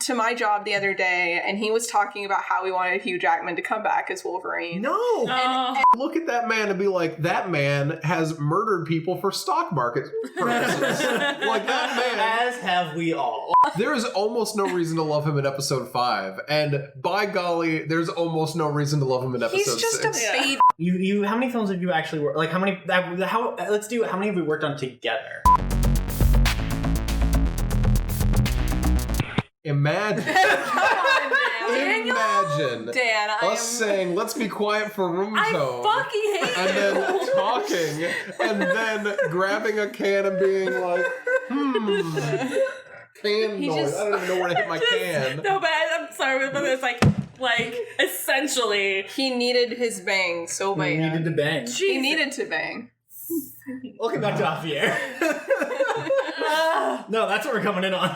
to my job the other day, and he was talking about how he wanted Hugh Jackman to come back as Wolverine. No! And Look at that man and be like, that man has murdered people for stock market purposes. Like, that man... As have we all. There is almost no reason to love him in episode 5, and by golly, there's almost no reason to love him in episode 6. he's just a baby. You how many films have you actually worked? Like, how many have we worked on together? Imagine. Imagine Dan, us saying, let's be quiet for room tone. I fucking hate and then talking, and then grabbing a can and being like, can He noise. just- I don't even know where to hit my can. No, but I'm sorry, but it's like essentially. He needed his bang so bad. We needed to bang. He needed to bang. Welcome back to Off the Air. No, that's what we're coming in on.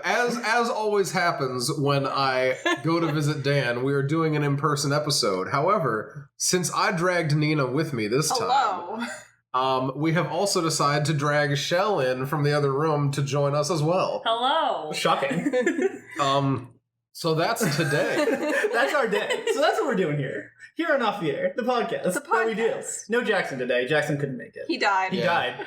As always happens when I go to visit Dan, we are doing an in-person episode. However, since I dragged Nina with me this time, Hello. we have also decided to drag Shell in from the other room to join us as well. Hello. Shocking. So that's today. That's our day. So that's what we're doing here. Here on Off the Air, the podcast. That we do. podcast. No Jackson today. Jackson couldn't make it. He died. He Yeah. died.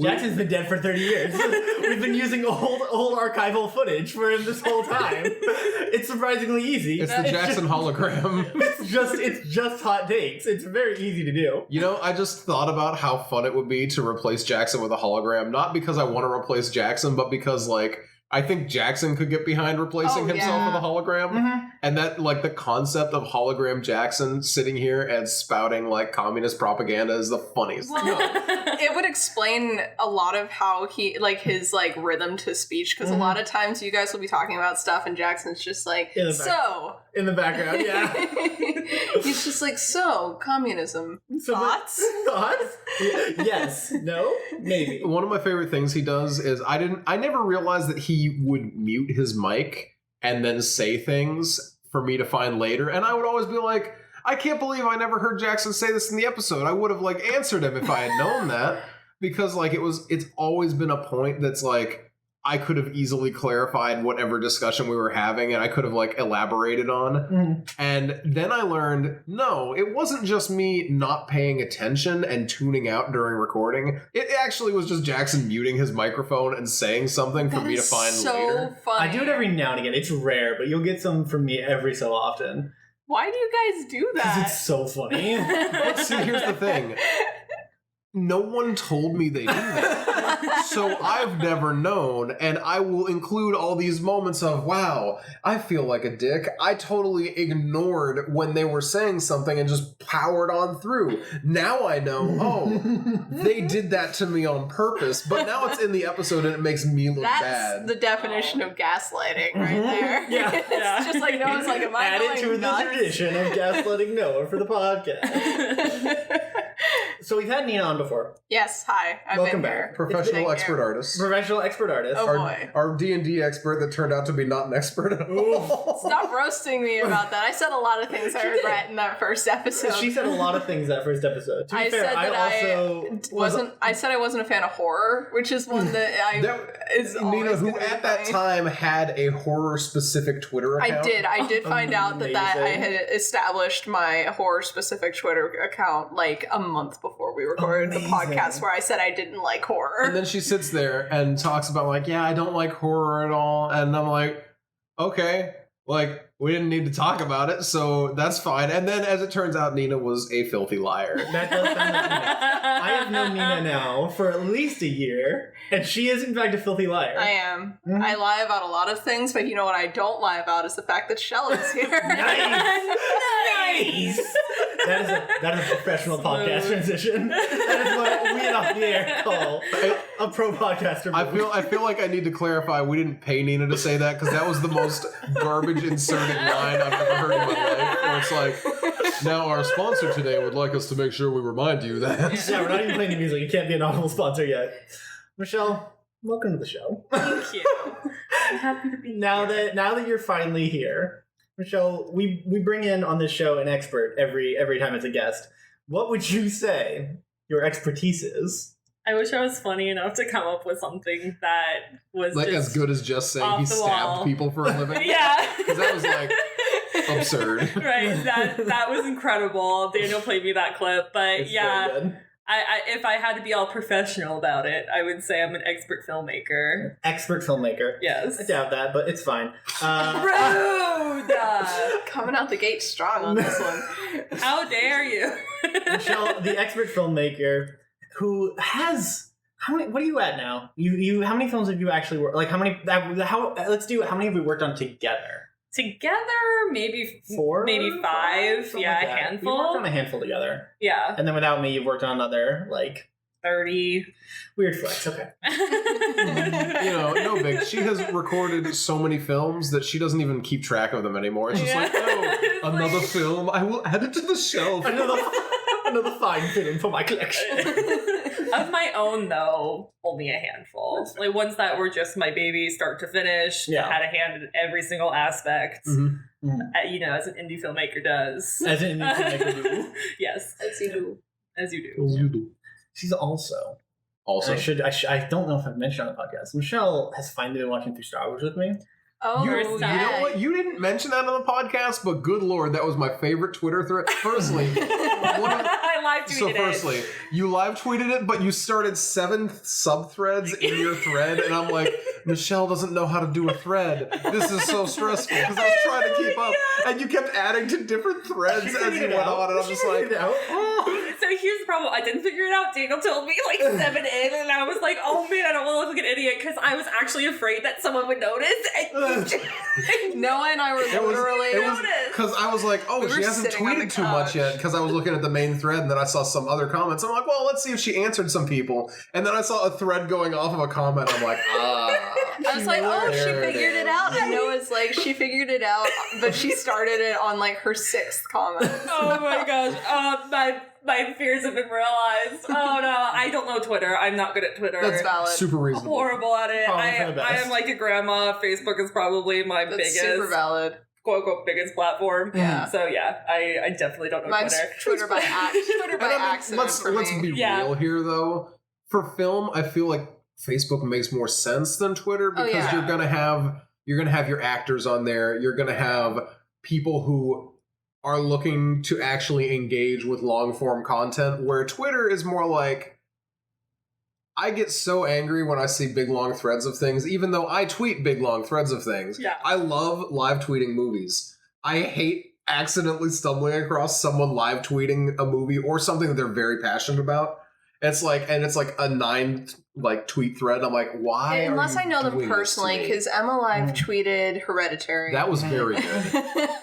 Jackson's been dead for 30 years. We've been using old archival footage for him this whole time. It's surprisingly easy. It's the Jackson hologram. It's just hot takes. It's very easy to do. You know, I just thought about how fun it would be to replace Jackson with a hologram. Not because I want to replace Jackson, but because, like, I think Jackson could get behind replacing himself with a hologram. Mm-hmm. And that, like, the concept of hologram Jackson sitting here and spouting, like, communist propaganda is the funniest thing. It would explain a lot of how he, like, his, like, rhythm to speech, because a lot of times you guys will be talking about stuff and Jackson's just like, In the so. In the background, yeah. He's just like, so, communism. So Thoughts? Thoughts? Yes. No? Maybe. One of my favorite things he does is I never realized that he would mute his mic and then say things for me to find later, and I would always be like, I can't believe I never heard Jackson say this in the episode. I would have, like, answered him if I had known that, because, like, it's always been a point that's like I could have easily clarified whatever discussion we were having, and I could have, like, elaborated on. And then I learned, no, it wasn't just me not paying attention and tuning out during recording. It actually was just Jackson muting his microphone and saying something for me to find so later. funny. I do it every now and again. It's rare, but you'll get some from me every so often. Why do you guys do Because that? it's so funny. But see, here's the thing. No one told me they do that. So I've never known, and I will include all these moments of, wow, I feel like a dick. I totally ignored when they were saying something and just powered on through. Now I know, oh, they did that to me on purpose, but now it's in the episode and it makes me look That's bad. the definition of gaslighting right there. Yeah. It's just like, no one's like, am I Add it to going the nuts? tradition of gaslighting Noah for the podcast. So we've had Nina on before. Yes, hi. I've Welcome been back. here. Professional Thank expert you. artist. Professional expert artist. Oh, boy. Our D&D expert that turned out to be not an expert at all. Stop roasting me about that. I said a lot of things I regret in that first episode. She said a lot of things that first episode. To be I fair, said that I I wasn't a fan of horror, which is one that is Nina, always who gonna be at that funny. time had a horror-specific Twitter account. I did find out that I Amazing. had established my horror-specific Twitter account like a month before we recorded the Amazing. podcast, where I said I didn't like horror. And then she sits there and talks about, like, yeah, I don't like horror at all. And I'm like, okay, like, we didn't need to talk about it, so that's fine. And then, as it turns out, Nina was a filthy liar. That does sound like Nina. I have known Nina now for at least a year, and she is in fact a filthy liar. I am. Mhm. I lie about a lot of things, but you know what I don't lie about is the fact that Shell is here. Nice. That is a professional podcast transition. That is what we Off the Air call a pro podcaster. I feel like I need to clarify, we didn't pay Nina to say that, because that was the most garbage inserted line I've ever heard in my life. Where it's like, now our sponsor today would like us to make sure we remind you that. Yeah, we're not even playing the music. You can't be an audible sponsor yet. Michelle, welcome to the show. Thank you. I'm happy to be Now that you're finally here, Michelle, we bring in on this show an expert every time it's a guest. What would you say your expertise is? I wish I was funny enough to come up with something that was Like just as good as just saying he off the stabbed wall. people for a living. Yeah. Because that was like absurd. Right. That was incredible. Daniel played me that clip, but It's yeah. very good. I if I had to be all professional about it, I would say I'm an expert filmmaker. Expert filmmaker. Yes. I doubt that, but it's fine. Rude! Coming out the gate strong on this one. How dare you? Michelle, the expert filmmaker, who has how many? What are you at now? You how many films have you actually worked? Like how many? How many have we worked on together? Together, maybe 4, maybe 5. Something Yeah, like a that. handful. We worked on a handful together, Yeah, and then without me, you've worked on another 30. weird flex. Okay. You know, no big. She has recorded so many films that she doesn't even keep track of them anymore. It's just like, oh, It's another like- film. I will add it to the shelf. Another fine film for my collection. Of my own, though, only a handful. Like ones that were just my baby, start to finish. Yeah. Had a hand in every single aspect. Mhm. You know, as an indie filmmaker does. As in filmmaker do. Yes, As you do. as you do. She's also. Also, I don't know if I've mentioned on the podcast. Michelle has finally been watching through Star Wars with me. Oh, you yeah. know what? You didn't mention that on the podcast, but good lord, that was my favorite Twitter thread. Firstly, one of- I live tweeted so it. firstly, you live tweeted it, but you started 7 sub threads in your thread, and I'm like, Michelle doesn't know how to do a thread. This is so stressful because I was trying to keep up, and you kept adding to different threads She as figured you it went out. on, and I'm She just figured like, it out. oh. So here's the problem. I didn't figure it out. Daniel told me like 7 in, and I was like, oh man, I don't want to look like an idiot because I was actually afraid that someone would notice. And Noah and I were literally. It was because I was like, oh, We were she hasn't sitting on the tweeted too much couch. yet. Because I was looking at the main thread, and then I saw some other comments. I'm like, well, let's see if she answered some people. And then I saw a thread going off of a comment. I'm like, ah. I was like, oh, she There it figured it is. out. And Noah's like, she figured it out, but she started it on like her 6th comment. oh my gosh, my fears have been realized. Oh no, I don't know Twitter. I'm not good at Twitter. That's valid. Super reasonable. Horrible at it. Probably for the I best. am like a grandma. Facebook is probably my That's biggest, super valid. quote unquote, biggest platform. Yeah. So yeah, I definitely don't know Mine's Twitter. Twitter by And I mean, accident let's for me. be Yeah. real here, though. For film, I feel like Facebook makes more sense than Twitter Oh, because yeah. you're gonna have your actors on there. You're gonna have people who are looking to actually engage with long form content. Where Twitter is more like, I get so angry when I see big long threads of things, even though I tweet big long threads of things. Yeah. I love live tweeting movies. I hate accidentally stumbling across someone live tweeting a movie or something that they're very passionate about. It's like a 9 tweet thread. I'm like, why? Unless are I you know them doing this to personally, me? because Emma live tweeted Hereditary. That was very good.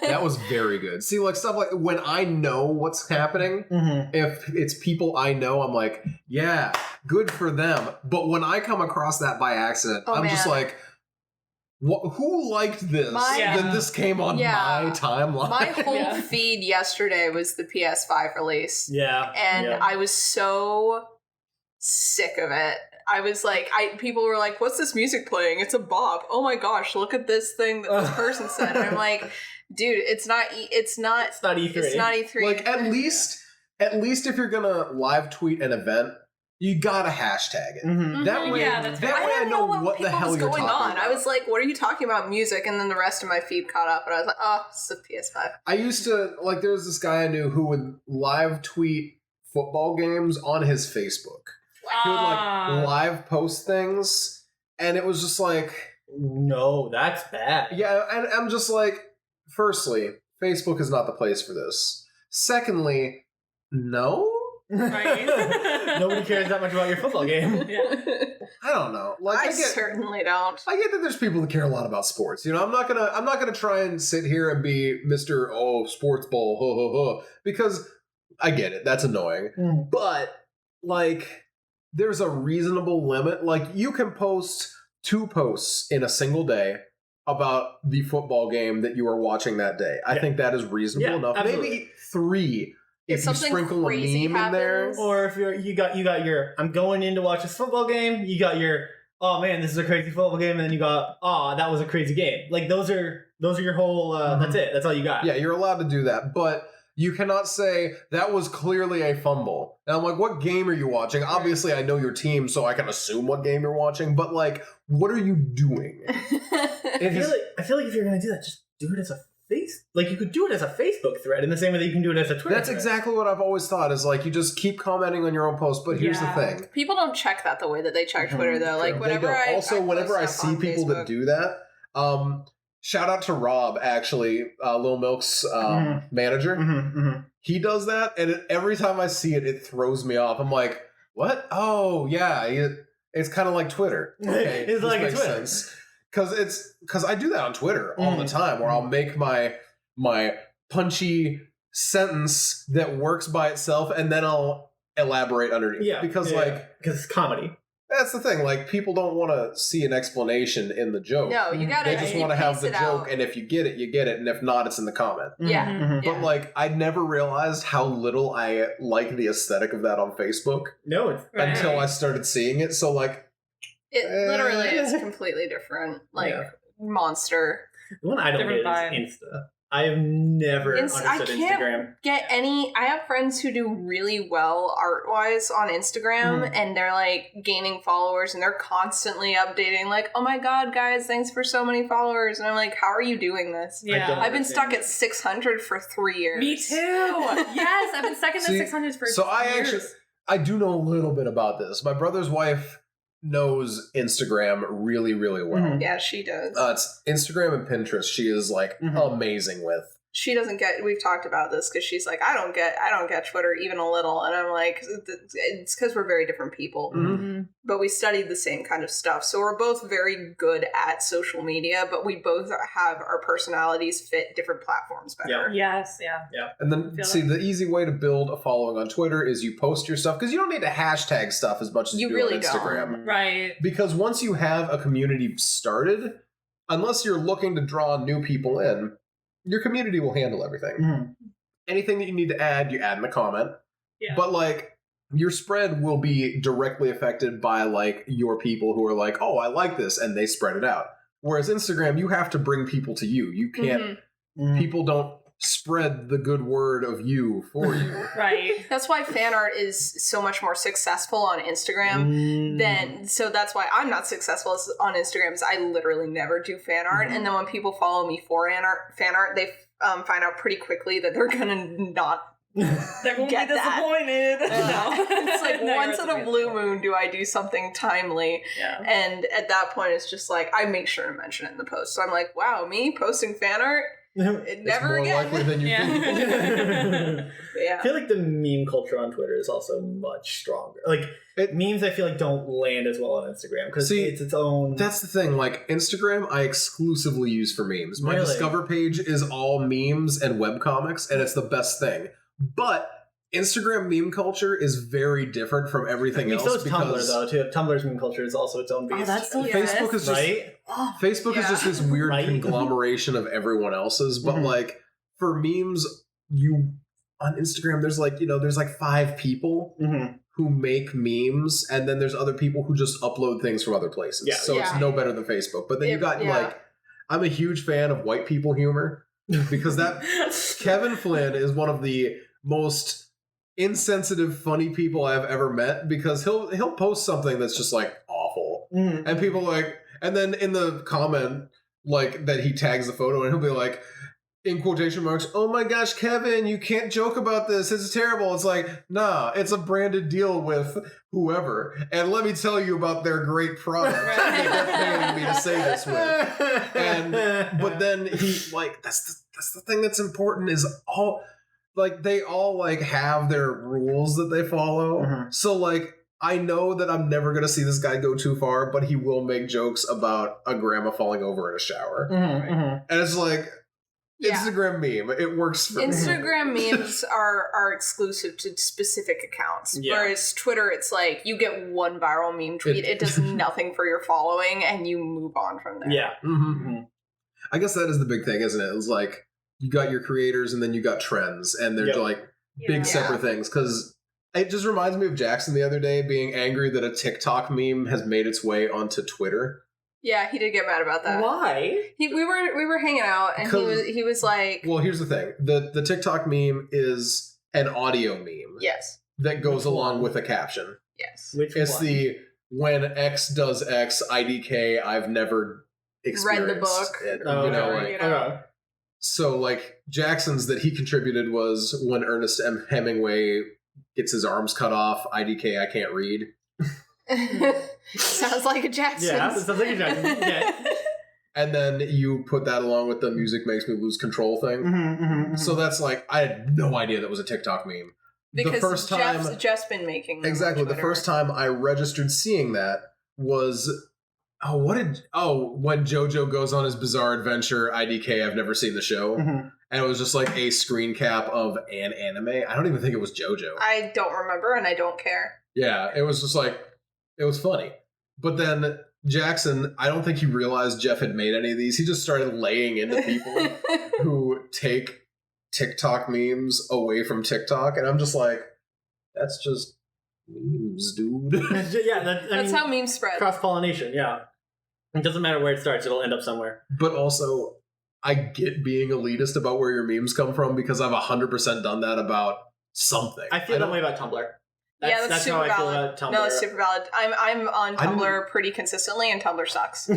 That was very good. See, like stuff like when I know what's happening, if it's people I know, I'm like, yeah, good for them. But when I come across that by accident, Oh, I'm just man. like, who liked this? My- That this came on Yeah. my timeline. My whole Yeah. feed yesterday was the PS5 release. Yeah. And yeah. I was so sick of it. I was like, people were like, what's this music playing? It's a bop. Oh my gosh, look at this thing that this person said. And I'm like, dude, it's not E3. It's not E3. It's not E3. Like at least if you're gonna live tweet an event, you gotta hashtag it. Mhm. That way, Yeah, that's that right. way I didn't know what the people hell was you're going talking on. about. I was like, what are you talking about music? And then the rest of my feed caught up, and I was like, oh, it's the PS5. I used to like. There was this guy I knew who would live tweet football games on his Facebook. He would Ah. like live post things, and it was just like, No, that's bad. yeah. And I'm just like, firstly, Facebook is not the place for this. Secondly, no. Right. Nobody cares that much about your football game. Yeah. I don't know. Like I I get, certainly don't. I get that there's people that care a lot about sports. You know, I'm not gonna try and sit here and be Mr. Oh, sports ball, ho ho ho, because I get it. That's annoying. Mm. But like, there's a reasonable limit. Like, you can post 2 posts in a single day about the football game that you are watching that day. I Yeah. think that is reasonable Yeah, enough. absolutely. Maybe 3 If if you something sprinkle a crazy meme in there. happens- Or if you got your I'm going in to watch this football game, you got your oh man, this is a crazy football game, and then you got that was a crazy game. Like those are your whole that's it. That's all you got. Yeah, you're allowed to do that, but You cannot say, that was clearly a fumble. And I'm like, what game are you watching? Obviously, I know your team, so I can assume what game you're watching, but, like, what are you doing? I feel like if you're going to do that, just do it as a like, you could do it as a Facebook thread in the same way that you can do it as a Twitter That's thread. exactly what I've always thought, is, like, you just keep commenting on your own post, but here's the thing. People don't check that the way that they check Twitter, though. Like, whenever whenever I post see stuff on people Facebook, that do that, shout out to Rob, actually, Lil Milk's manager. He does that, and every time I see it, it throws me off. I'm like, what? Oh, yeah, it's kind of like Twitter. Okay, it's like a Twitter. Because I do that on Twitter all the time, where I'll make my punchy sentence that works by itself, and then I'll elaborate underneath. Yeah, because it's comedy. That's the thing. Like, people don't want to see an explanation in the joke. No, you gotta. They just want to have the joke, and if you get it, you get it, and if not, it's in the comment. Yeah. But like, I never realized how little I like the aesthetic of that on Facebook. No, it's until I started seeing it. So like, it literally is completely different. Like monster. The one I don't get is Insta. I have never understood Instagram. I have friends who do really well art-wise on Instagram, and they're like gaining followers, and they're constantly updating, like, oh my god, guys, thanks for so many followers. And I'm like, how are you doing this? Yeah. I've been stuck at 600 for 3 years. Me too. Yes, I've been stuck in the 600s for years. I do know a little bit about this. My brother's wife knows Instagram really, really well. Yeah, she does. It's Instagram and Pinterest. She is like amazing with. She doesn't get. We've talked about this because she's like, I don't get Twitter even a little, and I'm like, it's because we're very different people, but we studied the same kind of stuff, so we're both very good at social media, but we both have our personalities fit different platforms better. Yes, yeah. And then the easy way to build a following on Twitter is you post your stuff, because you don't need to hashtag stuff as much as you do really on Instagram, don't. Right? Because once you have a community started, unless you're looking to draw new people in, your community will handle everything. Anything that you need to add, you add in the comment. Yeah. But like, your spread will be directly affected by like your people who are like, oh, I like this, and they spread it out. Whereas Instagram, you have to bring people to you. You can't. People don't spread the good word of you for you. Right. That's why fan art is so much more successful on Instagram so that's why I'm not successful on Instagram, is I literally never do fan art. And then when people follow me for fan art, they find out pretty quickly that they're gonna not they're gonna be disappointed. It's like once in a blue moon do I do something timely. Yeah. And at that point it's just like, I make sure to mention it in the post. So I'm like, wow, me posting fan art? It never it's more likely than you think. I feel like the meme culture on Twitter is also much stronger. Like, memes I feel like don't land as well on Instagram because it's its own. That's the thing. Like, Instagram, I exclusively use for memes. My Discover page is all memes and webcomics, and it's the best thing. But Instagram meme culture is very different from everything else. So is Tumblr, though, too. Tumblr's meme culture is also its own beast. Oh, that's so Facebook is just Facebook is just this weird conglomeration of everyone else's. But like, for memes, on Instagram, there's like, there's like 5 people who make memes, and then there's other people who just upload things from other places. So it's no better than Facebook. But then you got like, I'm a huge fan of white people humor, because that Kevin Flynn is one of the most insensitive, funny people I've ever met, because he'll post something that's just like awful, and people like, and then in the comment like that he tags the photo, and he'll be like, in quotation marks, oh my gosh, Kevin, you can't joke about this, it's terrible. It's like, nah, it's a branded deal with whoever, and let me tell you about their great product that they're paying me to say this with. But then he like, that's the thing that's important, is all like, they all like have their rules that they follow. So like, I know that I'm never going to see this guy go too far, but he will make jokes about a grandma falling over in a shower. And it's like, Instagram meme, it works for Instagram memes are exclusive to specific accounts. Whereas Twitter, it's like, you get one viral meme tweet, it does nothing for your following, and you move on from there. I guess that is the big thing, isn't it? It's like, you got your creators, and then you got trends, and they're like big separate things. Because it just reminds me of Jackson the other day being angry that a TikTok meme has made its way onto Twitter. Yeah, he did get mad about that. Why? We were hanging out, and he was like, Well, here's the thing: the TikTok meme is an audio meme. yes, That goes Which along one? with a caption. yes, It's It's the when X does X, IDK. I've never experienced Read the book. it. Oh, You know, okay. like, You know. Okay. so like Jackson's that he contributed was when Ernest M. Hemingway gets his arms cut off. IDK. I can't read. Sounds like a Jackson. Yeah, it sounds like a Jackson. Yeah. And then you put that along with the music makes me lose control thing. So that's like I had no idea that was a TikTok meme. Because the first time, Jeff's been making them exactly on the Twitter. first time I registered seeing that was when JoJo goes on his bizarre adventure. IDK. I've never seen the show, and it was just like a screen cap of an anime. I don't even think it was JoJo. I don't remember, and I don't care. Yeah, it was just like it was funny, but then. Jackson, I don't think he realized Jeff had made any of these. He just started laying into people who take TikTok memes away from TikTok, and I'm just like, that's just memes, dude. Yeah, That's how memes spread. cross-pollination, yeah. It doesn't matter where it starts, it'll end up somewhere. But also, I get being elitist about where your memes come from because I've 100% done that about something. I feel that way about Tumblr. That's super how I feel valid. about Tumblr. No, it's super valid. I'm on Tumblr pretty consistently, and Tumblr sucks.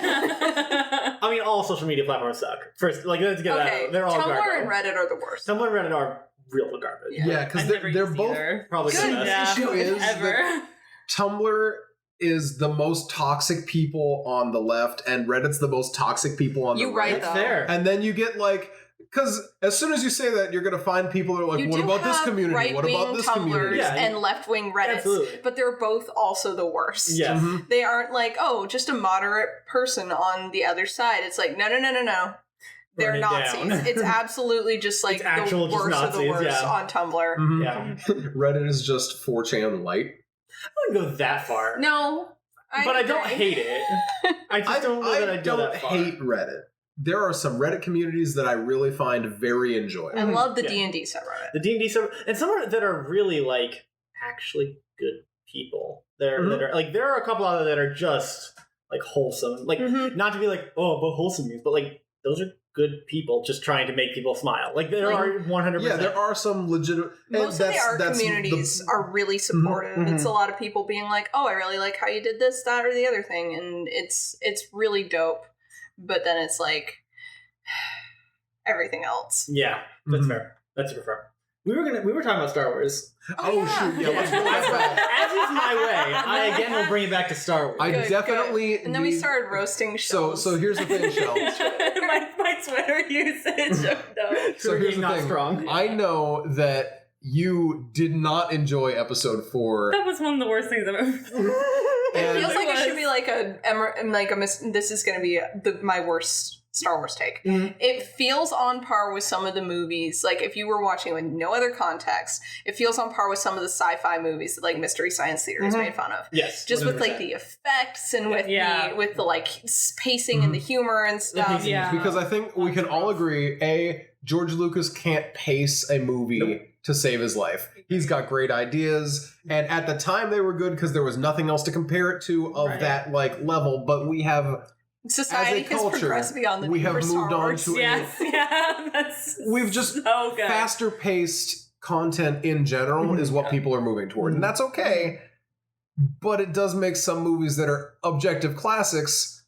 I mean, all social media platforms suck. First, like, let's get that Okay, out. They're all Tumblr garbage. and Reddit are the worst. Tumblr and Reddit are real garbage. Yeah, because they're both Probably Good. the The best. issue is Ever. that Tumblr is the most toxic people on the left, and Reddit's the most toxic people on the You right, right. That's though. fair. And then you get like, because as soon as you say that, you're going to find people that are like, You what do about this have community? What about this right-wing community? Tumblrs Yeah, and left-wing Reddits, Absolutely. but they're both also the worst. Yes. Mhm. They aren't like, oh, just a moderate person on the other side. It's like, no. They're Burn it Nazis. down. It's absolutely just like It's the actual just worst of the Nazis, worst yeah. on Tumblr. Mhm. Yeah. Reddit is just 4chan light. I wouldn't go that far. No. But I don't agree. hate it. I just don't know that I'd go don't that far. hate Reddit. There are some Reddit communities that I really find very enjoyable. I love the Yeah. D&D subreddit. The D&D server, and some are that are really like actually good people. That are like there are a couple out there that are just like wholesome, like Mhm. not to be like but wholesome means, but like those are good people just trying to make people smile. Like there Like- are 100%. Yeah, there are some legitimate. Most of the art communities are really supportive. mhm. It's a lot of people being like, "Oh, I really like how you did this, that, or the other thing," and it's really dope. But then it's like everything else. Yeah, that's Mhm. fair. That's super fair. We were talking about Star Wars. Oh, shoot, yeah, let's roll that back. As is my way, I again will bring it back to Star Wars. I Good, definitely And then we need- started roasting shows. So here's the thing, Shell. my Twitter usage. No. So here's the not thing. strong. I know that you did not enjoy episode 4. That was one of the worst things I've ever. It And- feels like it should be like this is going to be my worst Star Wars take. Mhm. It feels on par with some of the movies. Like if you were watching with no other context, it feels on par with some of the sci-fi movies that like Mystery Science Theater is Mhm. made fun of. Yes, Just with like 100%. the effects and with Yeah. the like pacing and the humor and stuff. pacing. Yeah. Because I think we can all agree, George Lucas can't pace a movie Nope. to save his life. He's got great ideas, and at the time they were good because there was nothing else to compare it to of Right. that like level. But we have Society has culture, progressed beyond the we need have for Star moved on Wars. to Yes, yeah, that's we've just so good. faster paced content in general Mhm. is what Yeah. people are moving toward, and that's okay. But it does make some movies that are objective classics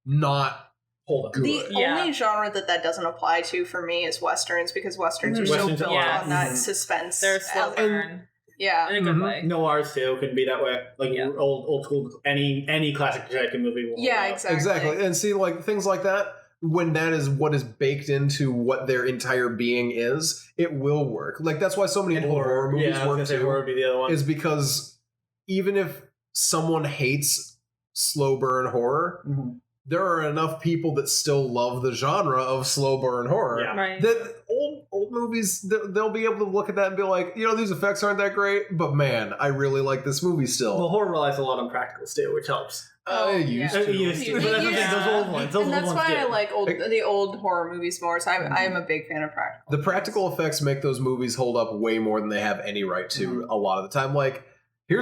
not Hold on. good. The Yeah. only genre that doesn't apply to for me is westerns because westerns are so Westerns, built yes. on that Mhm. suspense. They're a slow element. burn Yeah. in a good Mhm. way. Noirs too can be that way. Like Yeah. old school, any classic detective movie. Will Yeah, hold up. exactly. And see, like things like that, when that is what is baked into what their entire being is, it will work. Like that's why so many And old horror movies yeah, I was work gonna say too. horror would be the other one. Is because even if someone hates slow burn horror, Mhm. there are enough people that still love the genre of slow burn horror. Yeah. Right. That old movies, they'll be able to look at that and be like, these effects aren't that great, but man, I really like this movie still. Well, horror relies a lot on practicals too, which helps. Oh, used yeah. to. It used to, It but that's used okay, those to. old ones. Those And old that's ones why did. I like the old horror movies more. So I am a big fan of practical. The practical effects make those movies hold up way more than they have any right to Mhm. a lot of the time. Like, so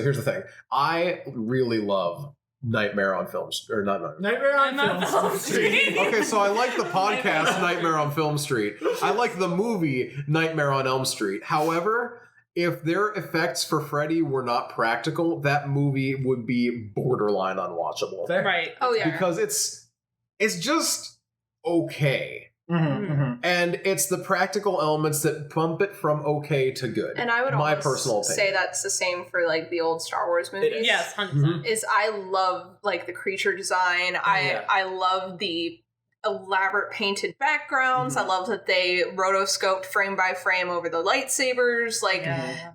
here's the thing. I really love Nightmare on Film Street, or not Nightmare on Film Street. Okay, so I like the podcast Nightmare on Film Street. I like the movie Nightmare on Elm Street. However, if their effects for Freddy were not practical, that movie would be borderline unwatchable. Fair. Right. Oh yeah. Because it's just okay. And it's the practical elements that bump it from okay to good. And I would my almost personal opinion. say that's the same for like the old Star Wars movies. Yes, 100%. Is I love like the creature design. I love the elaborate painted backgrounds. I love that they rotoscoped frame by frame over the lightsabers. Like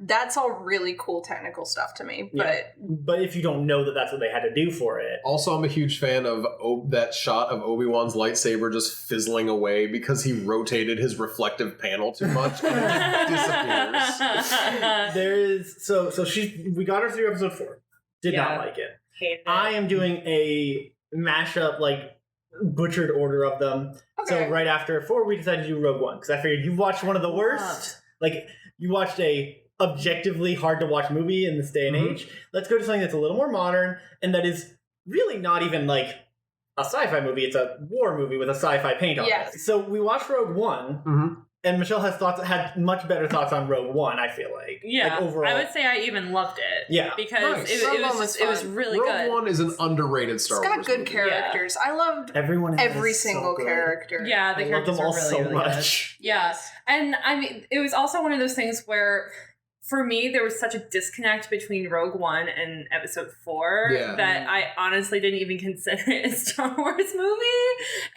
that's all really cool technical stuff to me. But if you don't know that that's what they had to do for it. Also, I'm a huge fan of that shot of Obi-Wan's lightsaber just fizzling away because he rotated his reflective panel too much and it just disappears. There is we got her through episode 4. Did not like it. Hated it. I am doing a mashup, like butchered order of them. Okay. So right after 4, we decided to do Rogue One because I figured you watched one of the worst. Like you watched a objectively hard to watch movie in this day and age. Let's go to something that's a little more modern and that is really not even like a sci-fi movie. It's a war movie with a sci-fi paint on it. So we watched Rogue One. And Michelle had much better thoughts on Rogue One, I feel like. Yeah, like overall. I would say I even loved it. Yeah. Because Nice. it was really Rogue good. One is an underrated Star It's Wars got good movie. characters. I loved Everyone every is so single good. character. Yeah, the I love characters them all were really, so really much. good. Yeah. And I mean, it was also one of those things where, for me, there was such a disconnect between Rogue One and Episode 4 that I honestly didn't even consider it a Star Wars movie.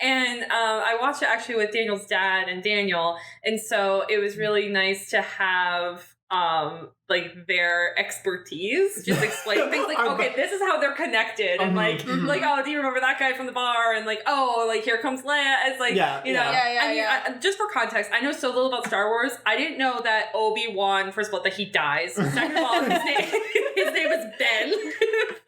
And I watched it actually with Daniel's dad and Daniel, and so it was really nice to have like their expertise just explain things like, okay, this is how they're connected, and like oh, do you remember that guy from the bar, and like, oh, like here comes Leia. It's like, you know, I mean, just for context, I know so little about Star Wars. I didn't know that Obi-Wan, first of all, that he dies. Second of all, his name is Ben.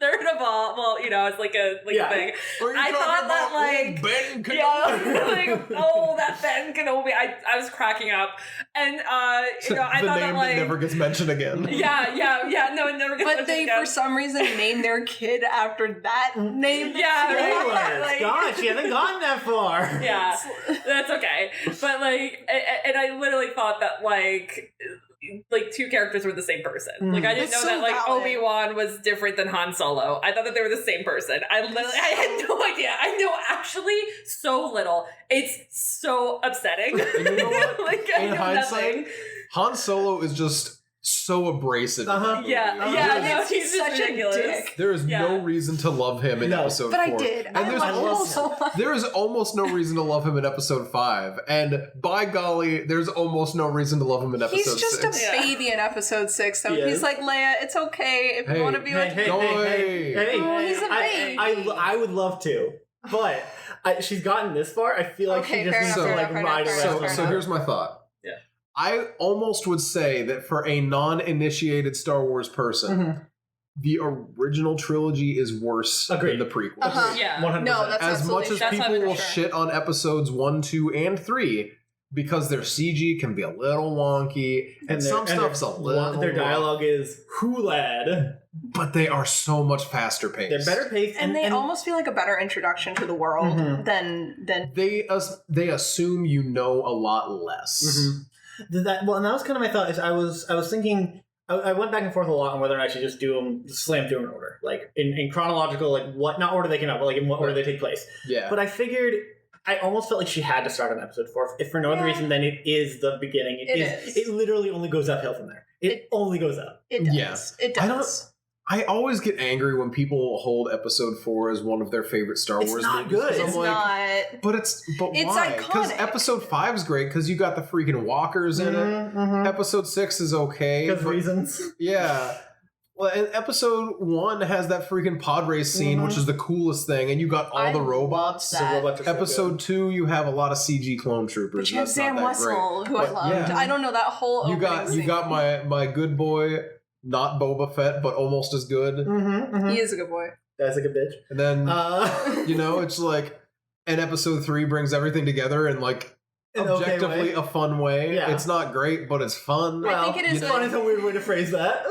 Third of all, well, you know, it's like a thing. I thought that like Ben Kenobi. like, oh, that Ben Kenobi. I was cracking up, and you know, I the thought name that like that never gets mentioned again. No, it never gets But mentioned they, again. for some reason, named their kid after that name. Spoilers. God, she hasn't gotten that far. Yeah, that's okay. But like, and I literally thought that like 2 characters were the same person. Like I didn't know that like valid. Obi-Wan was different than Han Solo. I thought that they were the same person. I had no idea. I know actually so little. It's so upsetting. And you know what? Like In I know hindsight, nothing. Han Solo is just so abrasive. in that movie. No, he's just such a ridiculous. dick. There is no reason to love him in episode 4. But I did. And I love him so much. there is almost no reason to love him in episode 5. And by golly, there's almost no reason to love him in episode 6. He's just a baby in episode 6, though. He He's is. like, Leia, it's okay if you want to be like, Hey, oh, he's a baby. I would love to, but she's gotten this far. I feel like Okay, she just fair needs enough, to fair like enough, ride fair around. enough, So here's my thought. I almost would say that for a non-initiated Star Wars person, the original trilogy is worse than the prequels. Yeah. 100%. No, that's As much as absolutely people for will sure. shit on episodes 1, 2, and 3 because their CG can be a little wonky and some stuff's a little their dialogue is who lad, but they are so much faster paced. they're better paced, And they almost feel like a better introduction to the world than They assume you know a lot less. and that was kind of my thought. Is I was thinking. I went back and forth a lot on whether or not I should just do them slam through in order, like in chronological, like what not order they came out, but like in what order they take place. Yeah. But I figured I almost felt like she had to start on episode 4, if for no other reason than it is the beginning. It is. It literally only goes uphill from there. It only goes up. it does. Yeah. It does. I always get angry when people hold episode 4 as one of their favorite Star It's Wars not movies. good. 'Cause I'm It's like, not. But It's why? Because iconic. episode 5 is great because you got the freaking walkers in it. Episode 6 is okay. Because but- reasons. Yeah. Well, and episode 1 has that freaking pod race scene, which is the coolest thing, and you got all the robots. love that. The robots are so Episode 2, you have a lot of CG clone troopers. But you have and that's Sam not that great. Wessel, who I But, loved. yeah. I don't know that whole. You opening got scene. my good boy, not Boba Fett, but almost as good. He is a good boy. That's like a bitch. And then you know, it's like, and episode 3 brings everything together in like An okay objectively way. a fun way. Yeah. It's not great, but it's fun. I think it is you Fun know? is a weird way to phrase that.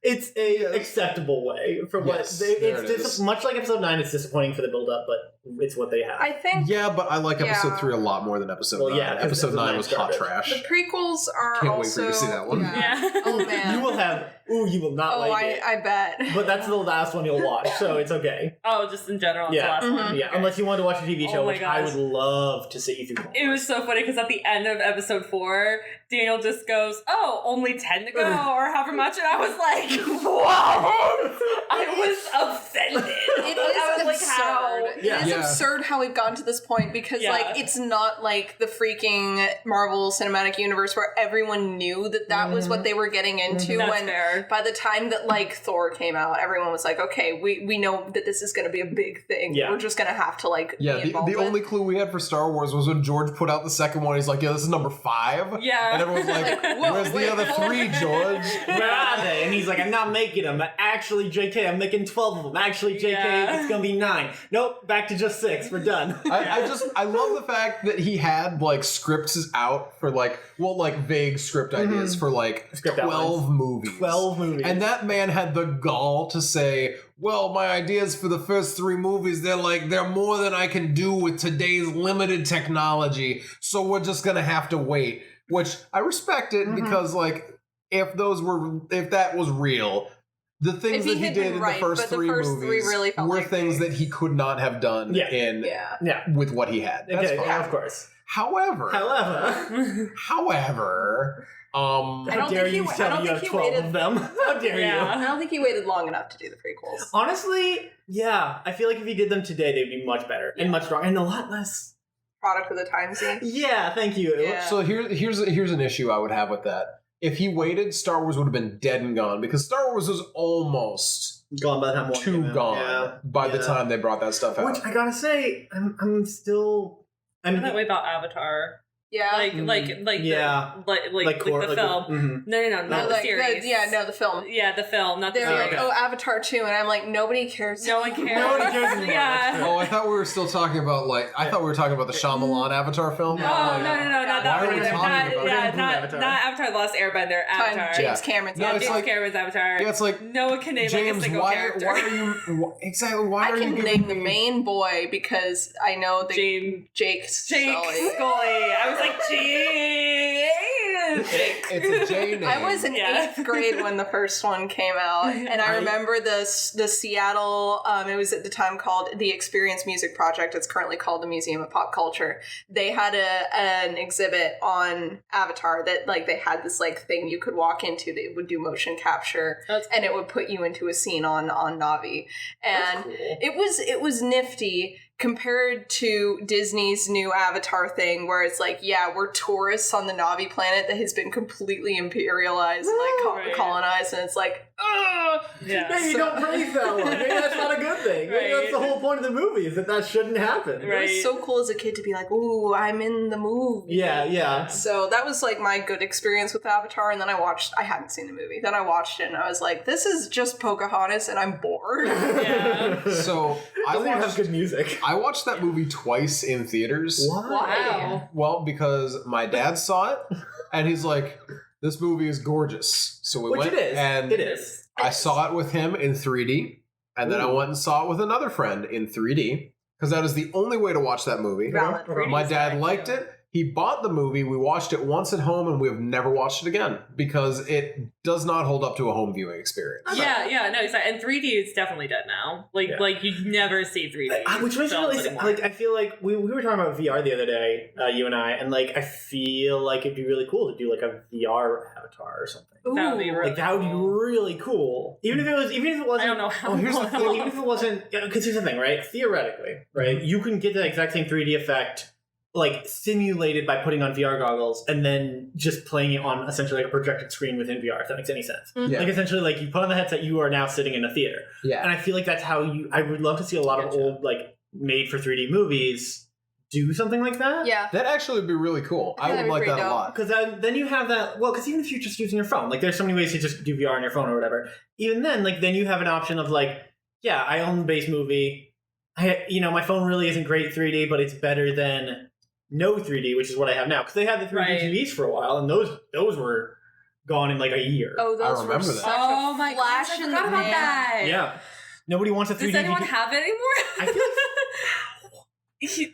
It's a acceptable way for what it's much like episode 9. It's disappointing for the build up, but it's what they have. I think. Yeah, but I like episode 3 a lot more than episode 9. Yeah, episode 9 was hot trash. The prequels are Can't also. wait for you to see that one. Yeah. Oh man. You will have. You will not like it. I bet. But that's the last one you'll watch, so it's okay. Oh, just in general, it's Yeah. the last Mm-hmm. one. Yeah, Okay. unless you want to watch a TV show, Oh my which I gosh. would love to sit you through. It was so funny because at the end of episode 4, Daniel just goes, "Oh, only 10 to go," or however much, and I was like, "Whoa!" I was offended. It I is was like, absurd. "How?" It is absurd how we've gotten to this point because, like, it's not like the freaking Marvel Cinematic Universe where everyone knew that was what they were getting into. That's When fair. by the time that like Thor came out, everyone was like, "Okay, we know that this is going to be a big thing. Yeah. We're just going to have to like." Yeah, be the involved with." only clue we had for Star Wars was when George put out the second one. He's like, "Yeah, this is number 5." Yeah. And everyone's like, Whoa, "Where's wait, the other hold 3, George?" Where are they? And he's like, I'm not making them. Actually, JK, I'm making 12 of them. Actually, JK, Yeah. it's gonna be 9. Nope, back to just 6. We're done. I love the fact that he had like scripts out for like vague script ideas for like Script 12 outlines. movies. 12 movies. And that man had the gall to say, "Well, my ideas for the first 3 movies, they're more than I can do with today's limited technology, so we're just gonna have to wait." Which I respect it because like if that was real, the things If he that he had did been in right, the first but the 3 first movies 3 really felt were like things that he could not have done Yeah. with what he had. That's Okay, fine. yeah, of course. However, I how don't dare think you he- I tell don't me you think have he 12 waited- of them? How dare Yeah. you? I don't think he waited long enough to do the prequels. Honestly, yeah. I feel like if he did them today, they'd be much better and much stronger and a lot less. Product of the time scene. Yeah, thank you. Yeah. So here's an issue I would have with that. If he waited, Star Wars would have been dead and gone because Star Wars was almost Gone by the time one came out. gone by the time they brought that stuff out. Which I gotta say, I'm still. I feel that way about Avatar. Yeah. Like Yeah. the film. Mhm. No, not the like, series. the film. Yeah, the film, not the They're series. like, oh, Avatar 2, and I'm like, nobody cares. No one cares. Nobody cares anymore. Yeah. Oh, I thought we were still talking about I thought we were talking about the Shyamalan Avatar film. No, not Why that are we one. talking about Yeah, it? not Avatar. Avatar: The Last Airbender. Avatar. James Cameron's No, Yeah, it's James like- Cameron's Avatar. Yeah, it's like no one can name like a James. single Why character. are you exactly? Why I are can you name the giving me- main boy because I know the Jake Sully. I was like, Jake. It's a J name. I was in 8th grade when the first one came out, and I remember the Seattle. It was at the time called the Experience Music Project. It's currently called the Museum of Pop Culture. They had an exhibit on Avatar that they had this thing you could walk into that would do motion capture, and it would put you into a scene on Na'vi, and Cool. it was nifty. Compared to Disney's new Avatar thing, where it's we're tourists on the Na'vi planet that has been completely imperialized and colonized, and it's ugh! Yeah. Maybe don't praise that one. Maybe that's not a good thing. Maybe that's the whole point of the movie is that shouldn't happen. It was so cool as a kid to be like, ooh, I'm in the movie. Yeah. So that was my good experience with Avatar, and then I hadn't seen the movie. Then I watched it, and I was like, this is just Pocahontas, and I'm bored. Yeah. So I Doesn't even have watched. good music. I watched that movie twice in theaters. Wow. Well, because my dad saw it, and he's like, "This movie is gorgeous." So we Which went, it is. and It is. I saw it with him in 3D, and then I Ooh. went and saw it with another friend in 3D because that is the only way to watch that movie. Valid. My dad liked it. He bought the movie. We watched it once at home, and we have never watched it again because it does not hold up to a home viewing experience. Yeah, no, exactly. And 3D is definitely dead now. Like you never see 3D. Which makes me films really anymore. I feel like we were talking about VR the other day, you and I, and I feel like it'd be really cool to do a VR Avatar or something. That would be really That would be cool. really cool. Even if it wasn't. I don't know how. here's the well. thing. Even if it wasn't, because here's the thing, right? Theoretically, right, you can get the exact same 3D effect, simulated by putting on VR goggles and then just playing it on essentially a projected screen within VR. If that makes any sense. Mhm. Yeah. Essentially, you put on the headset, you are now sitting in a theater, Yeah. and I feel like that's how I would love to see a lot of Gotcha. old made for 3D movies do something like that. Yeah. That actually would be really cool. I would that'd be like that pretty a dope. lot. Because then you have that. Well, because even if you're just using your phone, there's so many ways to just do VR on your phone or whatever. Even then, then you have an option of yeah, I own the base movie. My phone really isn't great 3D, but it's better than no 3D, which is what I have now. Because they had the 3D Right. TVs for a while, and those were gone in like a year. Oh, those I remember were that. such Oh a my flash gosh, I in the forgot about pan. that. Yeah. Nobody wants a 3D. Does anyone have it anymore? I feel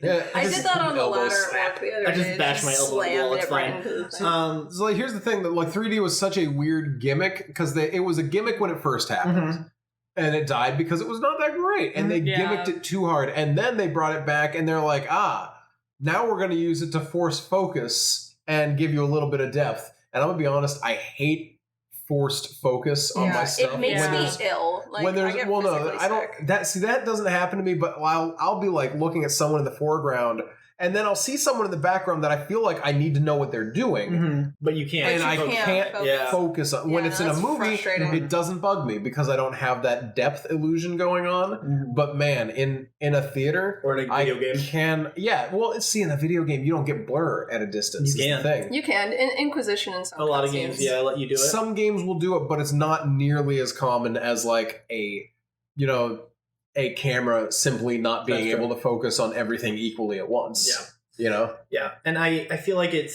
Yeah, I did that on the elbow ladder at slap. work the other I just day. bashed my elbow in the wall, Slammed it's it right fine. into the thing. So like, here's the thing: that like 3D was such a weird gimmick because it was a gimmick when it first happened, and it died because it was not that great, and they gimmicked it too hard, and then they brought it back, and they're like, now we're going to use it to force focus and give you a little bit of depth. And I'm gonna be honest, I hate forced focus on my stuff. It makes when me there's- ill. Like, when there's I get no, physically I don't. sick. That doesn't happen to me. But I'll be like looking at someone in the foreground, and then I'll see someone in the background that I feel like I need to know what they're doing, But you can't. and I can't focus. focus on. When it's in a that's movie, frustrating. it doesn't bug me because I don't have that depth illusion going on. But man, in a theater Or in a video game. can well, see, in a video game you don't get blur at a distance. You is the can. thing. You can. Inquisition and some A lot of cutscenes. games, let you do it. Some games will do it, but it's not nearly as common as like a camera simply not being That's true. able to focus on everything equally at once. Yeah. Yeah. And I feel like it,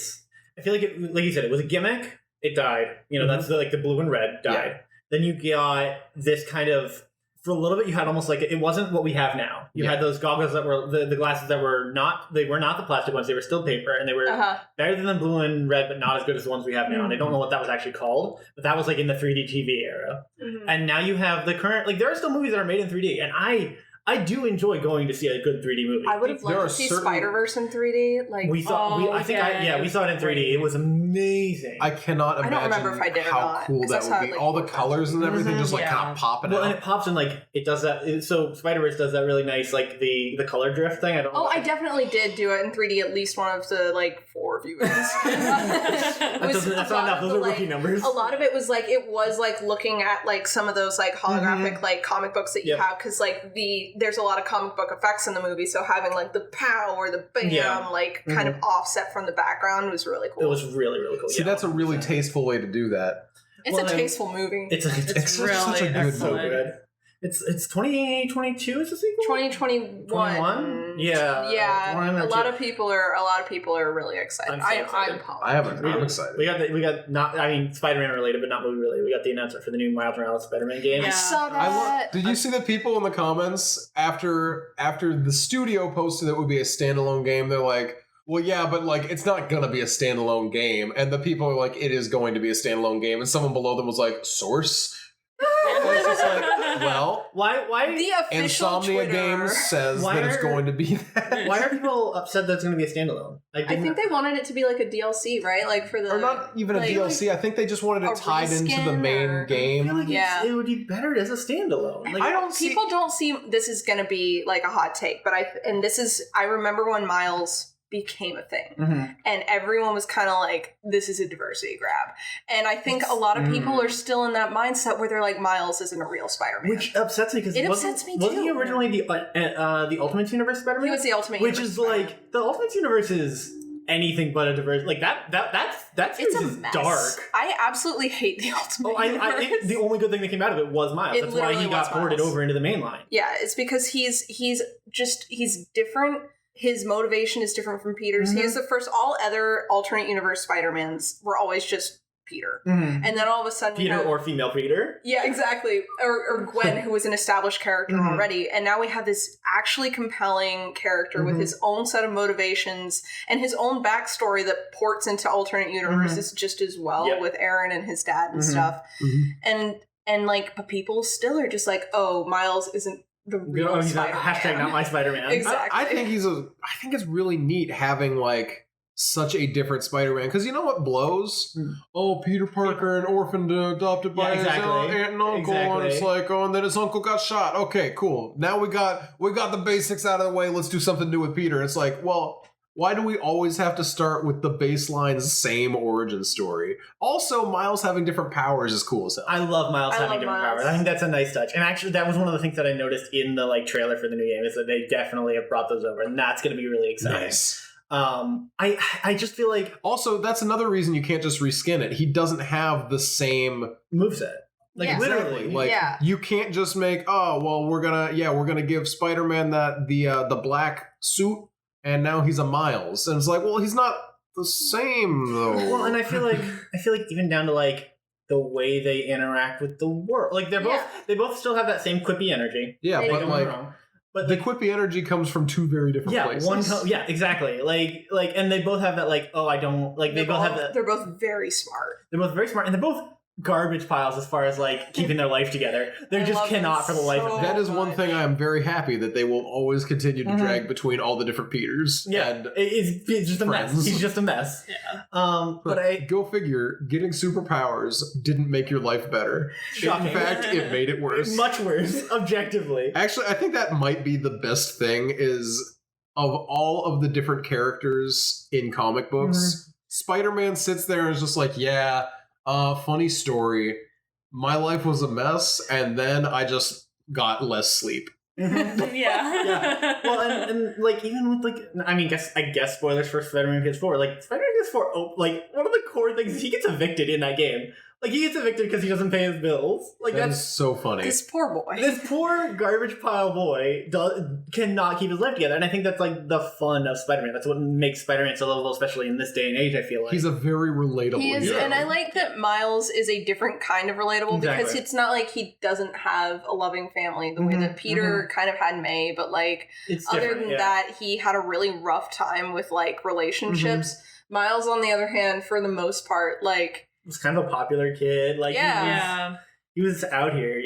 like you said, it was a gimmick. It died. That's the blue and red died. Yeah. Then you got this kind of, for a little bit, you had almost like, it wasn't what we have now. You had those goggles that were, the glasses that were not the plastic ones. They were still paper, and they were better than the blue and red, but not as good as the ones we have now. And I don't know what that was actually called, but that was like in the 3D TV era. And now you have the current, like there are still movies that are made in 3D, and I do enjoy going to see a good 3D movie. I would have There loved are to see certain- Spider-Verse in 3D. Like, We saw, we saw it in 3D. It was amazing. I cannot imagine don't remember if I did or how not, cool 'cause that that's would how be. it, like, All the looked. colors and everything just like kind of popping Well, out. and it pops in like it does that. So Spider-Verse does that really nice, like the color drift thing. I don't know. Oh, I definitely did do it in 3D at least one of the like 4 viewings. That's not enough. Those are rookie numbers. A lot of it was like looking at like some of those like holographic like comic books that you have, because like there's a lot of comic book effects in the movie, so having like the pow or the bam like kind of offset from the background was really cool. It was really, really cool. See, that's a really tasteful way to do that. It's a tasteful movie. It's really such a good excellent. movie. It's 2022 is the sequel? 2021. 21? Yeah. Yeah. A lot of people are really excited. I'm so excited. I'm excited. We got not, I mean, Spider-Man related, but not movie related. We got the announcement for the new Miles Morales Spider-Man game. I saw that. Did you see the people in the comments after the studio posted it would be a standalone game? They're like, well, yeah, but like it's not gonna be a standalone game, and the people are like, it is going to be a standalone game, and someone below them was like, source. And it's just like, well, why the official Insomnia Twitter. Games says that it's going to be that. Why are people upset that it's going to be a standalone? I think they wanted it to be like a DLC, right? Like for the Or not even a DLC. I think they just wanted it a tied into the main reskin I feel game. like it would be better as a standalone. Like, people don't see this is going to be like a hot take, but I remember when Miles became a thing, and everyone was kind of like, this is a diversity grab, and I think a lot of people are still in that mindset where they're like, Miles isn't a real Spider-Man, which upsets me because it upsets me too. Wasn't he originally the Ultimate Universe Spider-Man? He was the Ultimate which Universe is Spider-Man. like the Ultimate Universe is anything but a diverse. Like that series It's a is mess. dark. I absolutely hate the Ultimate Universe. The only good thing that came out of it was Miles. It That's why literally he got was ported Miles. over into the main line. Yeah, it's because he's different. His motivation is different from Peter's. He is the first. All other alternate universe Spider-Mans were always just Peter, and then all of a sudden Peter or female Peter. Yeah, exactly. Or Gwen, who was an established character already, and now we have this actually compelling character with his own set of motivations and his own backstory that ports into alternate universes just as well with Aaron and his dad and stuff. And like, but people still are just like, oh, Miles isn't the real He's not, Spider-Man. hashtag not my Spider-Man. Exactly. I think it's really neat having like such a different Spider-Man, because you know what blows? Oh, Peter Parker, an orphan adopted by his aunt and uncle, and it's like, oh, and then his uncle got shot. Okay, cool. Now we got the basics out of the way. Let's do something new with Peter. It's like, well, why do we always have to start with the baseline same origin story? Also, Miles having different powers is cool as hell. I love Miles having different powers. I think that's a nice touch. And actually, that was one of the things that I noticed in the like trailer for the new game, is that they definitely have brought those over, and that's going to be really exciting. Nice. I just feel like also that's another reason you can't just reskin it. He doesn't have the same moveset. Like literally, like you can't just make, oh well, we're gonna give Spider-Man the black suit, and now he's a Miles, and it's like, well, he's not the same though. Well, and I feel like even down to like the way they interact with the world, like they both still have that same quippy energy. Yeah, but like. But the quippy energy comes from two very different places. Exactly. Like, and they both have that, like, oh, I don't, like, they both have that. They're both very smart. They're both very smart, and they're both garbage piles as far as, like, keeping their life together. They just cannot for the life of them. That is one thing I am very happy that they will always continue to drag between all the different Peters. Yeah, and it's just a mess. He's just a mess. Yeah. But go figure, getting superpowers didn't make your life better. Shocking. In fact, it made it worse. Much worse, objectively. Actually, I think that might be the best thing is, of all of the different characters in comic books, Spider-Man sits there and is just like, yeah, funny story. My life was a mess, and then I just got less sleep. Yeah. Well, and like even with like, I guess spoilers for Spider-Man PS4. Like Spider-Man PS4, like one of the core things is he gets evicted in that game. Like he gets evicted because he doesn't pay his bills. Like that's so funny. This poor boy. This poor garbage pile boy cannot keep his life together, and I think that's like the fun of Spider-Man. That's what makes Spider-Man so lovable, especially in this day and age. I feel like he's a very relatable. He is, hero. and I like that Miles is a different kind of relatable because it's not like he doesn't have a loving family the way that Peter kind of had May, but like other than that, he had a really rough time with like relationships. Miles, on the other hand, for the most part, like. Was kind of a popular kid, like he was out here,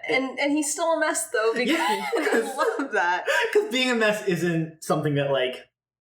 and he's still a mess though because I love that because being a mess isn't something that like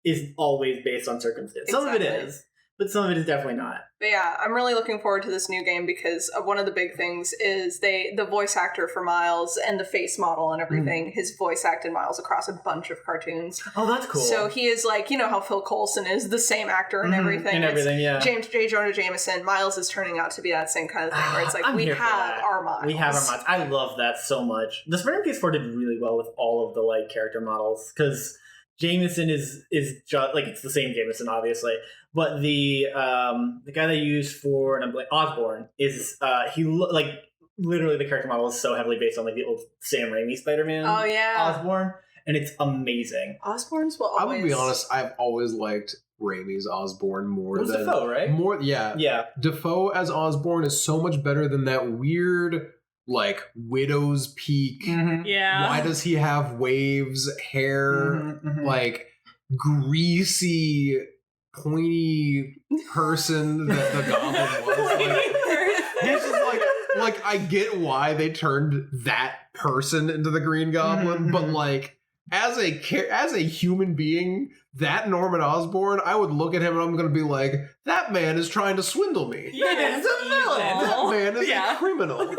is always based on circumstance. Some of it is, but some of it is definitely not. But yeah, I'm really looking forward to this new game because one of the big things is the voice actor for Miles and the face model and everything. His voice acted Miles across a bunch of cartoons. Oh, that's cool. So he is like, you know how Phil Coulson is the same actor and everything. And everything, James J. Jonah Jameson. Miles is turning out to be that same kind of thing where it's like we have our Miles. We have our Miles. I love that so much. The Spider-Man PS4 did really well with all of the like character models because Jameson is just like it's the same Jameson, obviously, but the guy they used for Osborn is like literally the character model is so heavily based on like the old Sam Raimi Spider-Man. Oh yeah, Osborn, and it's amazing. Osborn's will always. I'm gonna be honest. I've always liked Raimi's Osborn more than Defoe, right? Yeah. Defoe as Osborn is so much better than that weird. Like Widow's Peak. Yeah. Why does he have waves, hair, like greasy, pointy person that the goblin was? Like, he's just like I get why they turned that person into the Green Goblin, but like as a human being, that Norman Osborn, I would look at him and I'm going to be like, that man is trying to swindle me. Yeah, it's a villain. That man is a criminal. And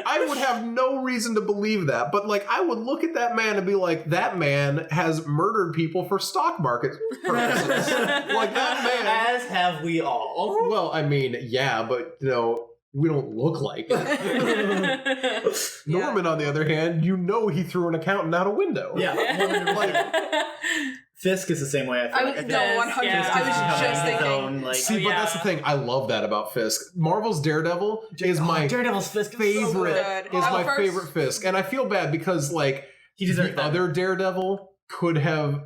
I would have no reason to believe that, but like I would look at that man and be like, that man has murdered people for stock market purposes. Like that man. As have we all. Well, I mean, yeah, but you know, we don't look like it. Norman, on the other hand, you know he threw an accountant out a window. Yeah. Fisk is the same way, I feel like. No, 100. Yeah. I was just thinking. See, but that's the thing. I love that about Fisk. Marvel's Daredevil is my Daredevil's Fisk favorite. Is my favorite Fisk, and I feel bad because like the other Daredevil could have.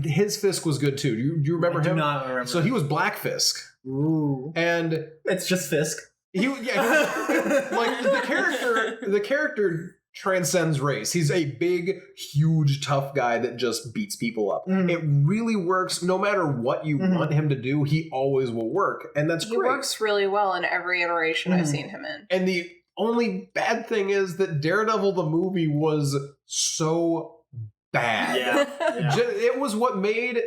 His Fisk was good too. Do you remember him? I do not remember. So he was Black Fisk. Ooh, and it's just Fisk. Like the character transcends race. He's a big, huge, tough guy that just beats people up. It really works. No matter what you want him to do, he always will work, and that's great. He works really well in every iteration I've seen him in. And the only bad thing is that Daredevil the movie was so bad. Yeah. It was what made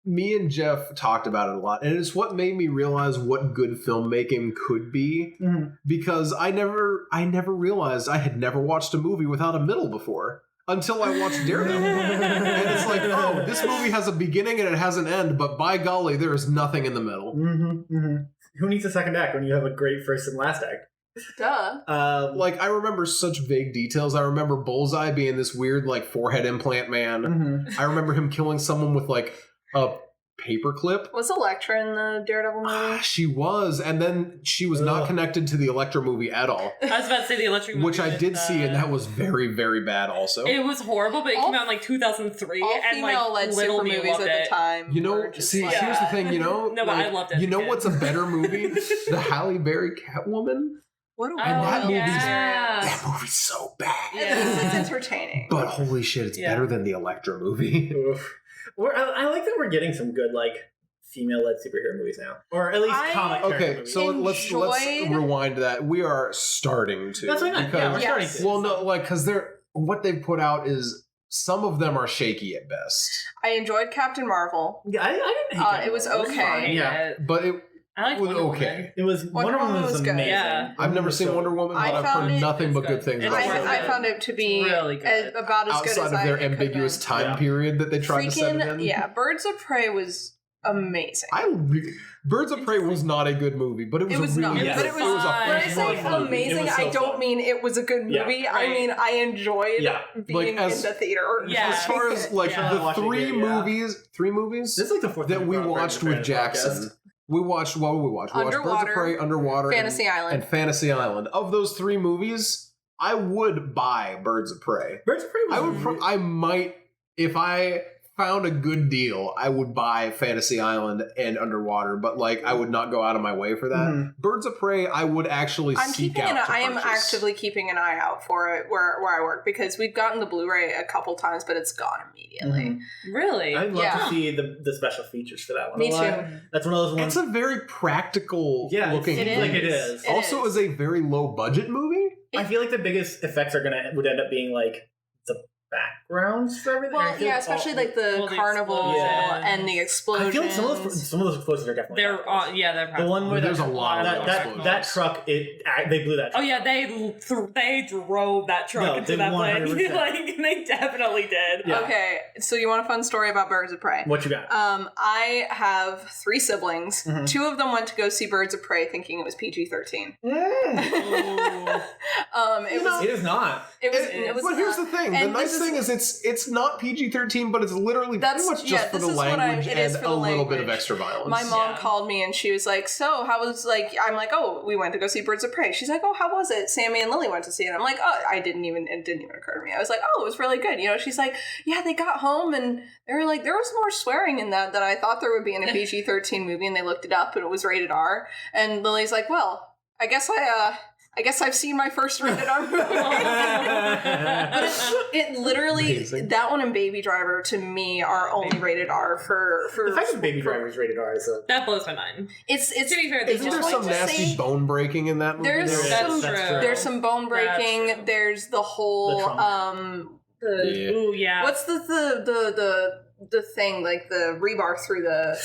me and Jeff talked about it a lot, and it's what made me realize what good filmmaking could be, because I never realized I had never watched a movie without a middle before until I watched Daredevil. And it's like, oh, this movie has a beginning and it has an end, but by golly, there is nothing in the middle. Who needs a second act when you have a great first and last act? Duh. Like, I remember such vague details. I remember Bullseye being this weird, like, forehead implant man. I remember him killing someone with, like, a paperclip. Was Elektra in the Daredevil movie? She was, and then she was not connected to the Elektra movie at all. I was about to say the Electric movie. Which I did see, and that was very, very bad also. It was horrible, but it came out in like 2003. All and female-led super movies at the time. You know, were just see, like, here's the thing, you know? No, but I loved it. You know what's a better movie? The Halle Berry Catwoman. What a And that movie's yeah. that movie's so bad. It's entertaining. But holy shit, it's better than the Elektra movie. I like that we're getting some good like female-led superhero movies now, or at least comic. Okay, movies. so let's rewind that. We are starting to. That's what I meant. Yeah, we're starting to. Well, no, like because what they've put out is some of them are shaky at best. I enjoyed Captain Marvel. Yeah, I didn't hate that. It was It okay. Yeah, but it I like was Wonder okay. Woman. it was Wonder Woman was good. amazing. Yeah. I've never seen Wonder Woman, but I've heard nothing but good things about it. I found it to be really good. about as good as Outside of their ambiguous time period that they tried to set it in. Yeah, Birds of Prey was amazing. Birds of Prey was not a good movie, but it was not. really But it was. a When I fun say movie. amazing, It was so I don't fun. mean it was a good movie. Yeah, I mean I enjoyed being Like, in the theater. Yeah. As far as like the three movies This is like the fourth that time we we've brought watched Birds of with Prey on the Jackson. podcast. We watched what did we watch? We watched Birds of Prey, Underwater, Fantasy Island. and Fantasy Island. Of those three movies, I would buy Birds of Prey. Birds of Prey was I might, if I found a good deal, I would buy Fantasy Island and Underwater, but like I would not go out of my way for that. Mm-hmm. Birds of Prey, I would actually seek out to I am purchase. actively keeping an eye out for it where I work because we've gotten the Blu-ray a couple times, but it's gone immediately. Mm-hmm. Really? I'd love Yeah. to see the special features for that one. Me A lot. too. That's one of those ones. It's a very practical looking it movie. like it is. It Also, is. is a very low budget movie. I feel like the biggest effects would end up being like the backgrounds for everything. I Well, feel yeah, like especially all- like the Well, the carnival explosions. and the explosions. I feel like some of those explosions are definitely. They're backwards. they're The one where There's a lot of that explosions. truck. They blew that truck. Oh yeah, they drove that truck No, into they that plane. 100%. Like they definitely did. Yeah. Okay, so you want a fun story about Birds of Prey? What you got? I have 3 siblings. Mhm. 2 of them went to go see Birds of Prey thinking it was PG-13. It is not. It was but here's not. the thing. The And nice this thing is it's not PG-13, but it's literally pretty much just for this the is what language it is and for a the little bit of language. extra violence. My mom Yeah. called me and she was like, so how was I'm like, oh, we went to go see Birds of Prey. She's like, oh, how was it? Sammy and Lily went to see it. I'm like, oh, it didn't even occur to me. I was like, oh, it was really good. You know, she's like, yeah, they got home and they were like, there was more swearing in that than I thought there would be in a PG-13 movie, and they looked it up and it was rated R. And Lily's like, well, I guess I've seen my first rated R movie. But it literally, Amazing. that one and Baby Driver to me are only rated R for The fact that Baby Driver is rated R is a. That blows my mind. It's To be fair, they Isn't there just some to nasty say- bone breaking in that movie? There's There is. some That's true. there's some bone That's breaking. true. There's the whole The trunk. Yeah. Ooh yeah. what's the thing, like the rebar through the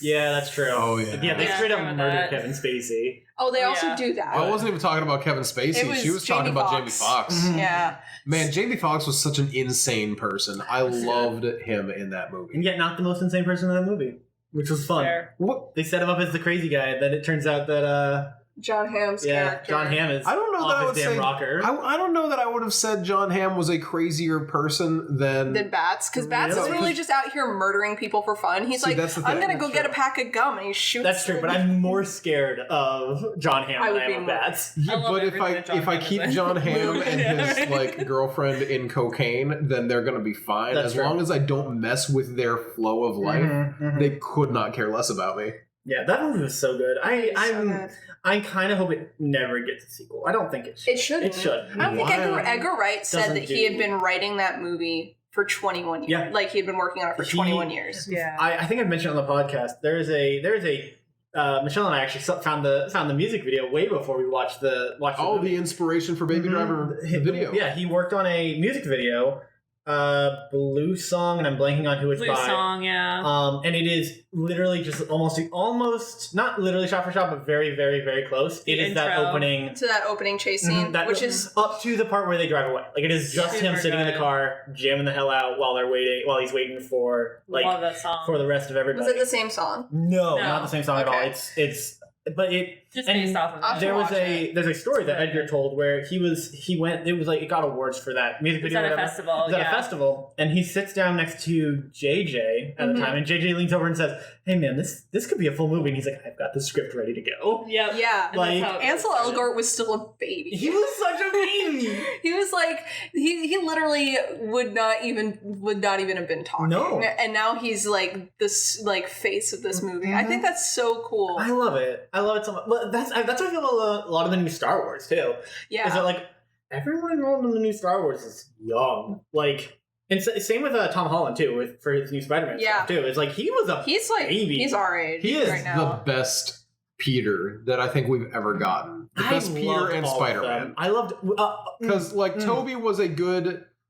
Yeah, that's true. Oh, yeah. Yeah, they Yeah, straight up I remember murdered that. Kevin Spacey. they Oh, also yeah. do that. I wasn't even talking about Kevin Spacey. It was She was talking Jamie about Foxx. Jamie Foxx. Mhm. Yeah. Man, Jamie Foxx was such an insane person. I loved him in that movie. And yet not the most insane person in that movie, which was fun. Fair. What? They set him up as the crazy guy. Then it turns out that John Hamm's character. John Hamm is I don't know that I off would his damn say. rocker. I don't know that I would have said John Hamm was a crazier person than. Than Bats, because Bats is Really? really just out here murdering people for fun. He's See, like, that's the I'm thing. gonna go That's get a true. pack of gum, and he shoots. That's true, but I'm more scared of John Hamm I than would I be am of more- Bats. Yeah, I love but if everything that John I Hamm keep is in. John Hamm and his Yeah. like girlfriend in cocaine, then they're gonna be fine. That's as true. long as I don't mess with their flow of life, Mhm. they could not care less about me. Yeah, that movie was so good. I kind of hope it never gets a sequel. I don't think it should. It shouldn't. It should. I don't think Why? Edgar Wright said Doesn't that he had do- been writing that movie for 21 years. Yeah. Like he had been working on it for He- 21 years. Yeah. I think I've mentioned on the podcast. There is a Michelle and I actually found the music video way before we watched the Oh, movie. the inspiration for Baby Mhm. Driver He- video. Yeah, he worked on a music video, Blue Song, and I'm blanking on who it's Blue by. song, yeah. And it is literally just almost not literally shot for shot, but very, very, very close. The It is that intro. opening To that opening chase scene, Mhm, that- which is up to the part where they drive away. Like it is just him Super sitting in the good. car, jamming the hell out while he's waiting for Love that song. for the rest of everybody. was it the same song? No, No. not the same song at all. Okay. It's but it just based off of there's a story that Edgar told where it got awards for that music video. At a festival. It was at a festival, and he sits down next to JJ at the time, and JJ leans over and says, "Hey man, this could be a full movie." And he's like, "I've got the script ready to go." Yep. Yeah. Like Ansel Elgort was still a baby. He was such a baby. He was like he literally would not even have been talking. No. And now he's like this like face of this movie. I think that's so cool. I love it. I love it so much. Well, that's how I feel about a lot of the new Star Wars too. Yeah. Is that like everyone involved in the new Star Wars is young. Like, and same with Tom Holland too, for his new Spider-Man stuff too. It's like he's like baby. He's our age. He is right now. the best Peter that I think we've ever gotten. The best Peter and Spider-Man. I loved because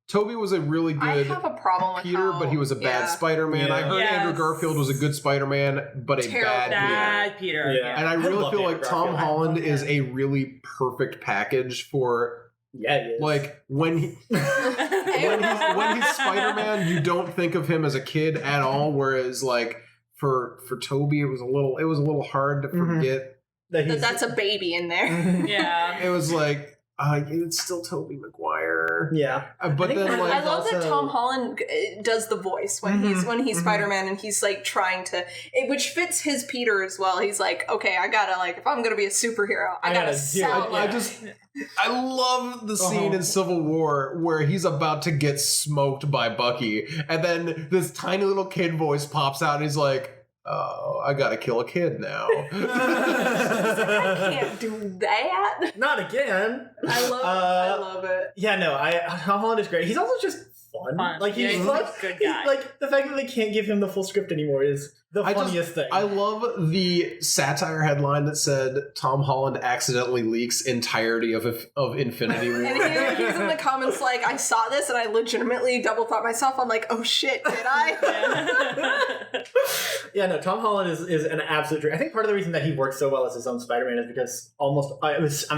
Toby was a really good I have a problem with Peter, but he was a bad Spider-Man. Yeah. I heard Andrew Garfield was a good Spider-Man, but a bad Peter. Yeah. And I really feel like Tom Holland is him. a really perfect package for he is. like when he's Spider-Man, you don't think of him as a kid at all. Whereas like for Toby, it was a little hard to forget that's a baby in there. Yeah. It was like it's still Tobey Maguire. Yeah, but then like I love that Tom Holland does the voice when he's Spider-Man, and he's like trying to, which fits his Peter as well. He's like, okay, I gotta like, if I'm gonna be a superhero, I gotta sound like. I love the scene in Civil War where he's about to get smoked by Bucky, and then this tiny little kid voice pops out, and he's like, "Oh, I gotta kill a kid now." I can't do that. Not again. I love it. Yeah, no, Tom Holland is great. He's also just fun. Like he's a good guy. Like the fact that they can't give him the full script anymore is the funniest thing. I love the satire headline that said Tom Holland accidentally leaks entirety of Infinity War. And he's in the comments like, I saw this and I legitimately double thought myself. I'm like, oh shit, did I? Yeah, no, Tom Holland is an absolute dream. I think part of the reason that he works so well as his own Spider-Man is because I'm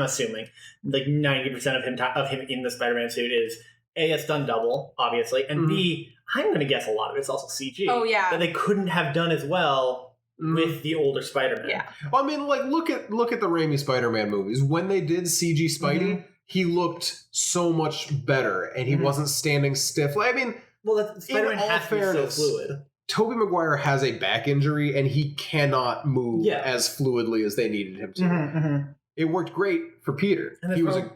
assuming like 90% of him in the Spider-Man suit is A, it's done double, obviously, and B, I'm going to guess a lot of it's also CG. Oh, yeah. That they couldn't have done as well with the older Spider-Man. Yeah. Well, I mean, like, look at the Raimi Spider-Man movies. When they did CG Spidey, he looked so much better, and he wasn't standing stiff. Like, I mean, well, Spider-Man has to be so fluid. Tobey Maguire has a back injury, and he cannot move as fluidly as they needed him to. It worked great for Peter. And he was and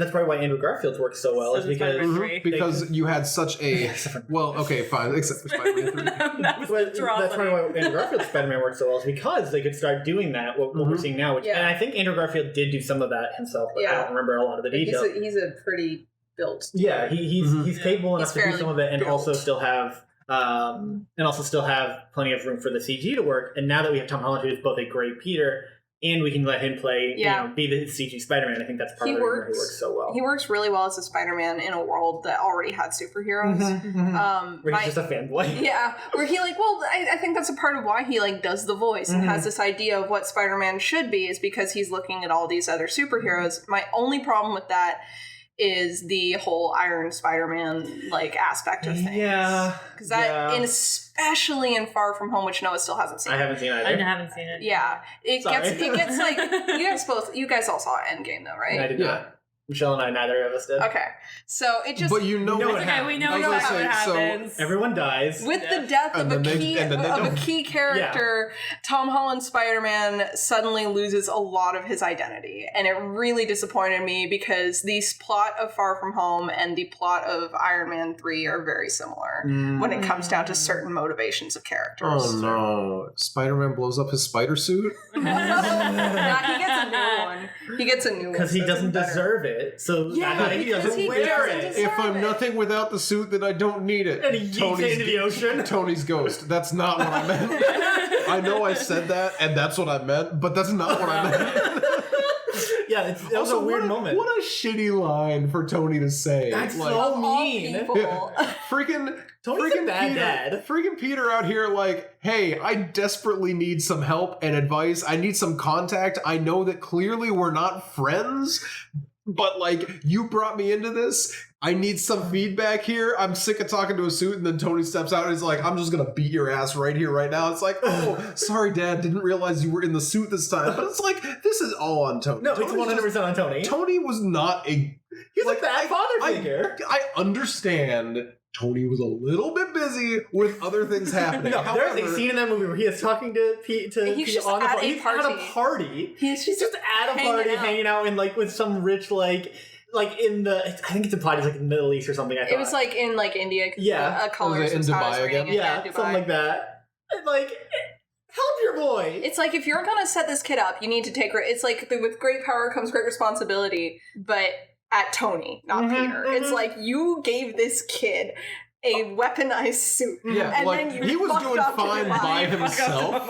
that's probably why Andrew Garfield's worked so well, is because you had such a fine, except for Spider-Man 3. That's probably why Andrew Garfield's Spider-Man worked so well, is because they could start doing that. What we're seeing now, and I think Andrew Garfield did do some of that himself. But I don't remember a lot of the details. He's a pretty built. Yeah, he's capable enough to do some of it, and also still have. Plenty of room for the CG to work. And now that we have Tom Holland, who is both a great Peter, and we can let him play, be the CG Spider-Man, I think that's part of the reason he works so well. He works really well as a Spider-Man in a world that already had superheroes. Where he's just a fanboy. Yeah, where he I think that's a part of why he does the voice and has this idea of what Spider-Man should be, is because he's looking at all these other superheroes. My only problem with that is the whole Iron Spider-Man aspect of things. Yeah, because and especially in Far From Home, which Noah still hasn't seen. I haven't seen it either. I haven't seen it. Yeah, it gets like you guys all saw Endgame though, right? I did not. Michelle and I, neither of us did. Okay, so it just. But you know what happens. We know how it happens. So everyone dies with the death of a key character. Yeah. Tom Holland's Spider-Man suddenly loses a lot of his identity, and it really disappointed me because the plot of Far From Home and the plot of Iron Man 3 are very similar when it comes down to certain motivations of characters. Oh no! Spider-Man blows up his spider suit. Nah, he gets a new one. He gets a new one because he doesn't deserve it. So he doesn't wear it. If I'm nothing without the suit, then I don't need it. And he yeets it into the ocean. Tony's ghost. That's not what I meant. I know I said that, and that's what I meant, but that's not what I meant. Yeah, that was a weird moment. What a shitty line for Tony to say. That's so mean. Freaking Tony's a bad dad. Freaking Peter out here hey, I desperately need some help and advice. I need some contact. I know that clearly we're not friends, but you brought me into this. I need some feedback here. I'm sick of talking to a suit. And then Tony steps out and he's like, I'm just going to beat your ass right here, right now. It's like, oh, sorry, Dad. Didn't realize you were in the suit this time. But it's like, this is all on Tony. No, it's 100% on Tony. Tony was not a... He's like, a bad father figure. I understand Tony was a little bit busy with other things happening. No, However, there's a scene in that movie where he is talking to Pete he's just on the at He's at a party. He's just at a party, hanging out in like with some rich like in the, I think it's implied it's like in the Middle East or something. I thought it was like in like India. Yeah, a colors in Dubai again. Yeah, something like that. And, like, help your boy. It's like if you're gonna set this kid up, you need to take. It's like with great power comes great responsibility, but at Tony, not Peter. It's like you gave this kid a weaponized suit. Yeah, and like then he was doing fine by himself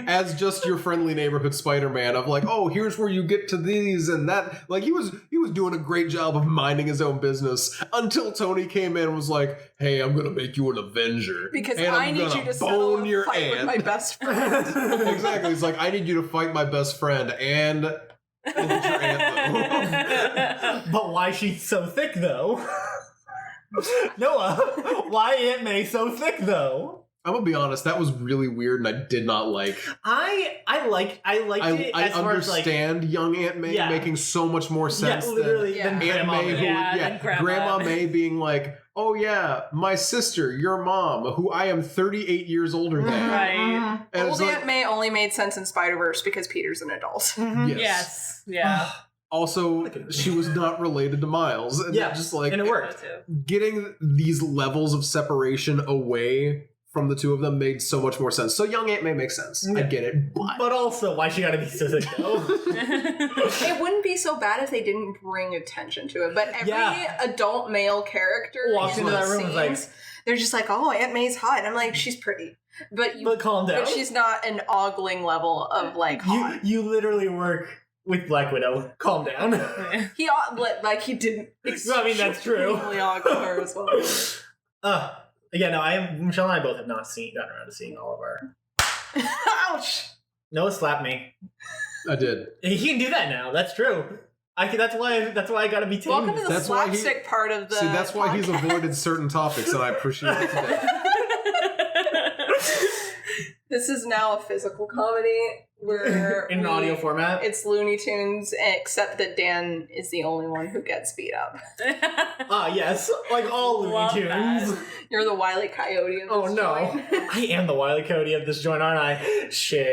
as just your friendly neighborhood Spider-Man of like, oh, here's where you get to these and that. Like he was doing a great job of minding his own business until Tony came in and was like, hey, I'm gonna make you an Avenger. Because and I need you to settle a fight with my best friend. Exactly. He's like, I need you to fight my best friend and your aunt, though. But why she's so thick though? Noah, why Aunt May so thick though? I'm gonna be honest, that was really weird and I did not like. I liked it. I as far as, understand young Aunt May making so much more sense than Aunt May, Grandma May being like, oh yeah, my sister, your mom, who I am 38 years older than. Right. And Old Aunt May only made sense in Spider-Verse because Peter's an adult. Yes. Yeah. Also, she was not related to Miles. And just like, and it worked. Getting these levels of separation away from the two of them made so much more sense. So young Aunt May makes sense. I get it. But also, why she gotta be so thick though? It wouldn't be so bad if they didn't bring attention to it. But every adult male character walks into that room like, they're just like, oh, Aunt May's hot. And I'm like, she's pretty. But calm down. But she's not an ogling level of like hot. You literally work with Black Widow. Calm down. He didn't. I mean, that's true. Ogle her as well. Yeah, no, Michelle and I both have not gotten around to seeing all of our. Ouch! Noah slapped me. I did. He can do that now. That's true. That's why I gotta be tamed. Welcome to the slapstick part of the. See, that's why he's avoided certain topics, and I appreciate it today. This is now a physical comedy where in an audio format. It's Looney Tunes, except that Dan is the only one who gets beat up. Yes, like all Looney Tunes. You're the Wile E. Coyote of this joint. I am the Wile E. Coyote of this joint, aren't I? Shit.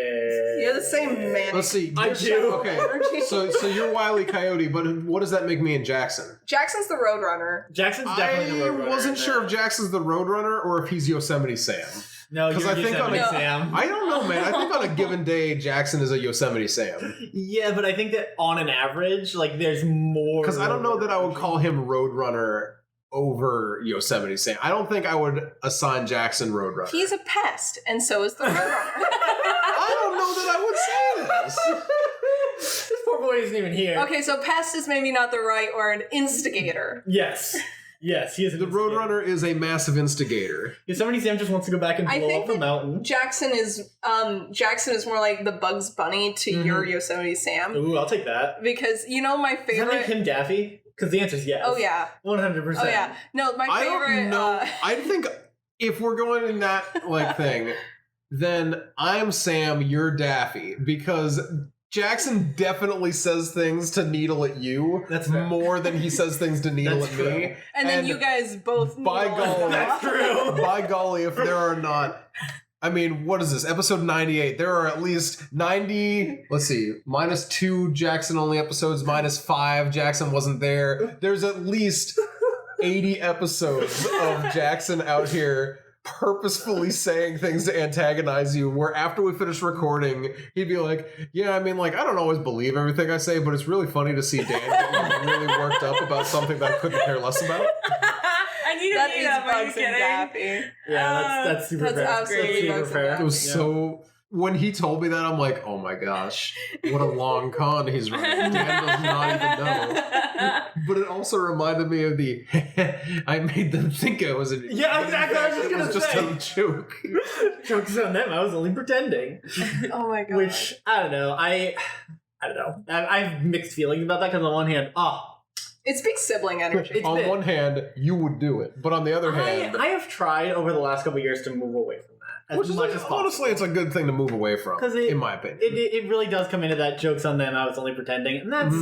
You're the same man. Let's see. I do. Okay. So you're Wile E. Coyote, but what does that make me in Jackson? Jackson's the Roadrunner. Jackson's definitely the Roadrunner. I wasn't sure if Jackson's the Roadrunner or if he's Yosemite Sam. No, because I think Sam. I don't know, man. I think on a given day, Jackson is a Yosemite Sam. Yeah, but I think that on an average, like there's more. Because I don't know that I would call him Roadrunner over Yosemite Sam. I don't think I would assign Jackson Roadrunner. He's a pest, and so is the Roadrunner. I don't know that I would say this. This poor boy isn't even here. Okay, so pest is maybe not the right word. Instigator. Yes. Yes, he is. The Roadrunner is a massive instigator. Yosemite Sam just wants to go back and blow up the mountain. Jackson is more like the Bugs Bunny to your Yosemite Sam. Ooh, I'll take that. Because my favorite. Does that make him Daffy? Because the answer is yes. Oh yeah, 100%. Oh yeah. No, my favorite. I don't know. I think if we're going in that thing, then I'm Sam, you're Daffy, because Jackson definitely says things to needle at you. That's fair. More than he says things to needle at me. And then you guys both by golly, that's true. By golly, if there are not, I mean, what is this? Episode 98. There are at least 90. Let's see, -2 Jackson only episodes, -5 Jackson wasn't there. There's at least 80 episodes of Jackson out here purposefully saying things to antagonize you, where after we finish recording, he'd be like, yeah, I mean, like, I don't always believe everything I say, but it's really funny to see Dan get really worked up about something that I couldn't care less about. I need to meet up. Are you kidding? Daffy. Yeah, that's super fair. That's absolutely super fair. It was so... When he told me that, I'm like, oh my gosh, what a long con he's running. Dan does not even know. But it also reminded me of the, I made them think I was an idiot. Yeah, exactly. I was just going to say. It was just a joke. Joke's on them. I was only pretending. Oh my god. Which, I don't know. I don't know. I have mixed feelings about that because on one hand, It's big sibling energy. On one hand, you would do it, but on the other hand, I have tried over the last couple of years to move away from that. Which is much as possible. honestly, it's a good thing to move away from, in my opinion. It really does come into that joke's on them, I was only pretending. And that's,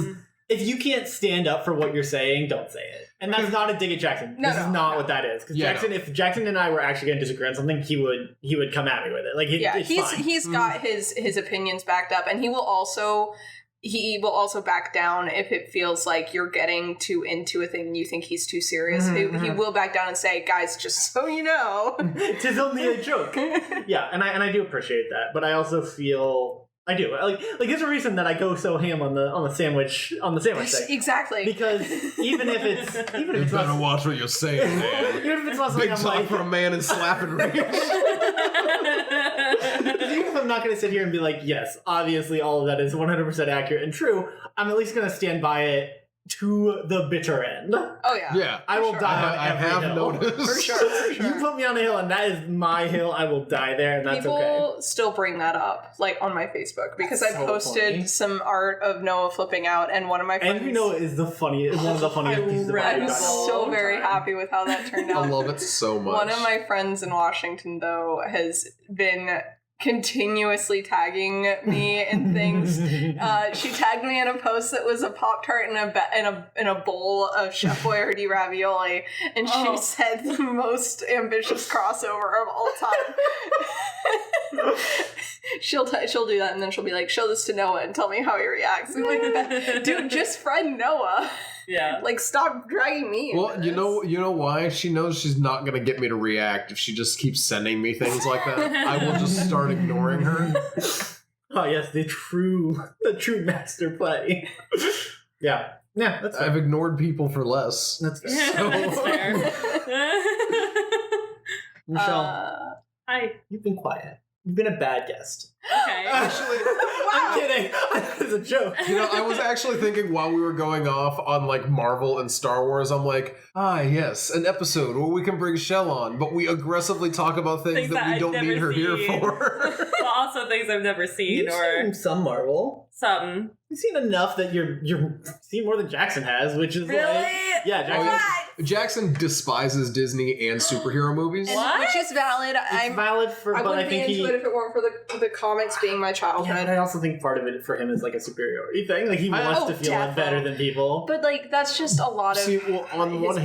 if you can't stand up for what you're saying, don't say it. And that's not a dig at Jackson. This is not what that is. Because if Jackson and I were actually going to disagree on something, he would come at me with it. Like, he's got his opinions backed up, and he will also back down if it feels like you're getting too into a thing and you think he's too serious. He will back down and say, guys, just so you know, it's only a joke. Yeah, and I do appreciate that, but I also feel I do like there's a reason that I go so ham on the sandwich thing. Exactly, because even if it's you better watch what you're saying, man. Even if it's not something big talk for a man in slapping range. Even if I'm not going to sit here and be like, yes, obviously all of that is 100% accurate and true, I'm at least going to stand by it to the bitter end. Oh yeah. Yeah. I will die on every hill. Noticed. For sure. You put me on a hill and that is my hill, I will die there, and that's People okay. still bring that up, like, on my Facebook, because I so posted funny. some art of Noah flipping out, and one of my friends... And Noah is one of the funniest pieces of art. I'm so very happy with how that turned out. I love it so much. One of my friends in Washington, though, has been continuously tagging me in things. She tagged me in a post that was a Pop-Tart in a bowl of Chef Boyardee ravioli, and she said the most ambitious crossover of all time. She'll do that, and then she'll be like, show this to Noah and tell me how he reacts. I'm like, dude, just friend Noah. Yeah. Like, stop dragging me into Well, you know why? She knows she's not going to get me to react if she just keeps sending me things like that. I will just start ignoring her. Oh, yes, the true master play. Yeah, that's fair. I've ignored people for less. That's fair. That's fair. Michelle, hi. You've been quiet. You've been a bad guest. Okay. Actually, I'm kidding. It's a joke. I was actually thinking while we were going off on like Marvel and Star Wars, I'm like, yes, an episode where we can bring Shell on, but we aggressively talk about things that we I've don't never need her here seen. for. Well, also things I've never seen You've or seen some Marvel. something. You've seen enough that you're seen more than Jackson has, which is Really? like, yeah, Jackson. Jackson despises Disney and superhero movies. What? Which is valid. It's valid for, I but wouldn't I be think into it if it weren't for the comics being my childhood. Yeah, but I also think part of it for him is like a superiority thing. Like he wants to feel better than people. But like that's just a lot of. See, well, on his one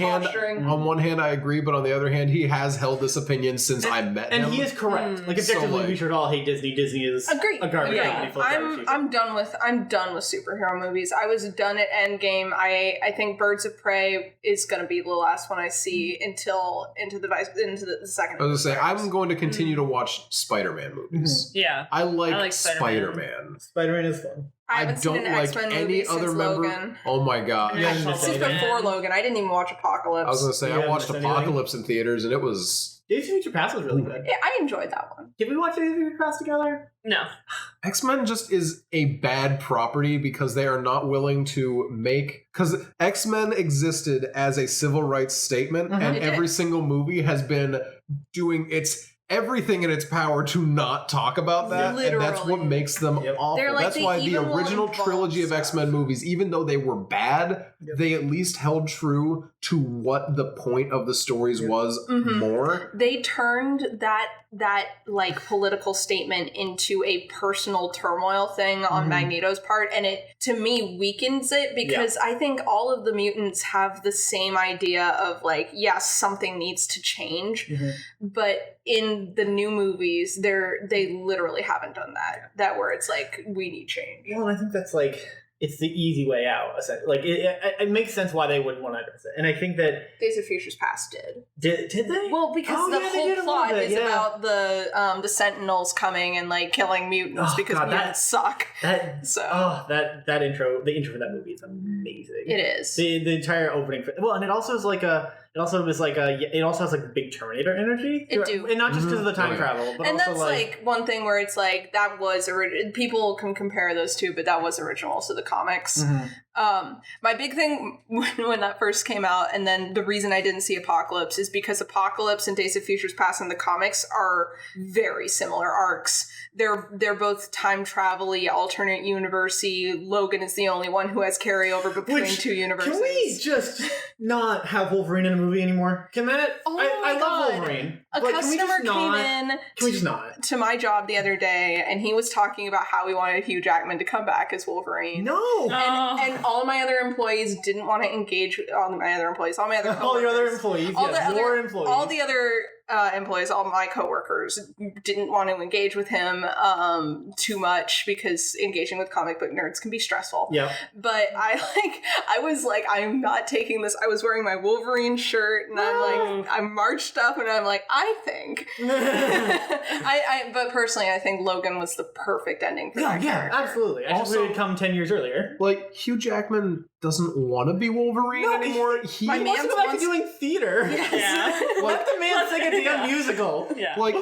hand, I agree, but on the other hand, he has held this opinion since I met him. And he is correct. Like objectively, we should all hate Disney. Disney is a garbage company. I'm done with superhero movies. I was done at Endgame. I think Birds of Prey is going to be the last one I see until into the second. I was gonna say I'm going to continue to watch Spider-Man movies. Yeah. I like Spider-Man. Spider-Man is fun. I don't like any other member. Logan. Oh my god! Since before Logan, I didn't even watch Apocalypse. I was gonna say I watched Apocalypse in theaters, and it was. Days of Future Past was really good. Yeah, I enjoyed that one. Did we watch Days of Future Past together? No. X-Men just is a bad property because they are not willing to make... Because X-Men existed as a civil rights statement, and every single movie has been doing everything in its power to not talk about that. Literally. And that's what makes them awful. Like that's why the original trilogy of X-Men movies, even though they were bad, they at least held true to what the point of the stories was more. They turned that like political statement into a personal turmoil thing on Magneto's part, and it to me weakens it because I think all of the mutants have the same idea of like, yes, something needs to change, but in the new movies they literally haven't done that where it's like, we need change. Well, and I think that's like, it's the easy way out. Like it makes sense why they wouldn't want to address it, and I think that Days of Futures Past did they? Well, because the whole plot is about the Sentinels coming and like killing mutants because mutants suck. The intro for that movie is amazing. It is the entire opening. And it also is like it also has like big Terminator energy. And not just because of the time travel, but and also that's like one thing where it's like that was people can compare those two, but that was original to the comics. My big thing when that first came out, and then the reason I didn't see Apocalypse is because Apocalypse and Days of Futures Past in the comics are very similar arcs. They're both time travel-y, alternate universe-y. Logan is the only one who has carryover between two universes. Can we just not have Wolverine in a movie anymore? Can that? Oh I my love God. Wolverine. A but customer came in Can we just not? to my job the other day, and he was talking about how he wanted Hugh Jackman to come back as Wolverine. No. And all my other employees didn't want to engage with all my other employees, all my other all your other coworkers. employees, All yes, the your other employees. all the other employees, all my coworkers didn't want to engage with him too much because engaging with comic book nerds can be stressful. Yep. But I was like, I'm not taking this. I was wearing my Wolverine shirt, and I'm marched up, and I'm like, I think. But personally, I think Logan was the perfect ending for that character. Absolutely. I Also- also, it come 10 years earlier. Like, Hugh Jackman doesn't want to be Wolverine anymore. He My He wants to go back to doing theater. Yes. Yeah. Let the man sing a damn Yeah. musical. Yeah. like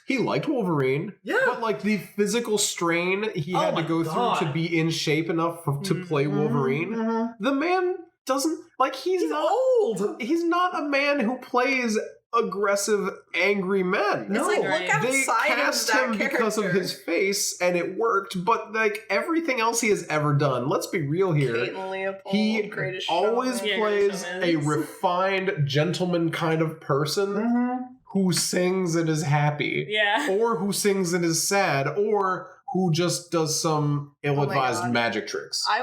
he liked Wolverine, Yeah. but like the physical strain he Oh had to my go God. through to be in shape enough to play Wolverine. Mhm. The man doesn't like he's not old. he's not a man who plays aggressive, angry men. It's like, Right. look They outside cast of that him character. because of his face, and it worked. But like everything else he has ever done, let's be real here. Kate and Leopold, He Greatest always Showman. Yeah, plays Showman. a refined gentleman kind of person Mm-hmm. who sings and is happy, Yeah. or who sings and is sad, or who just does some ill-advised God. magic tricks. I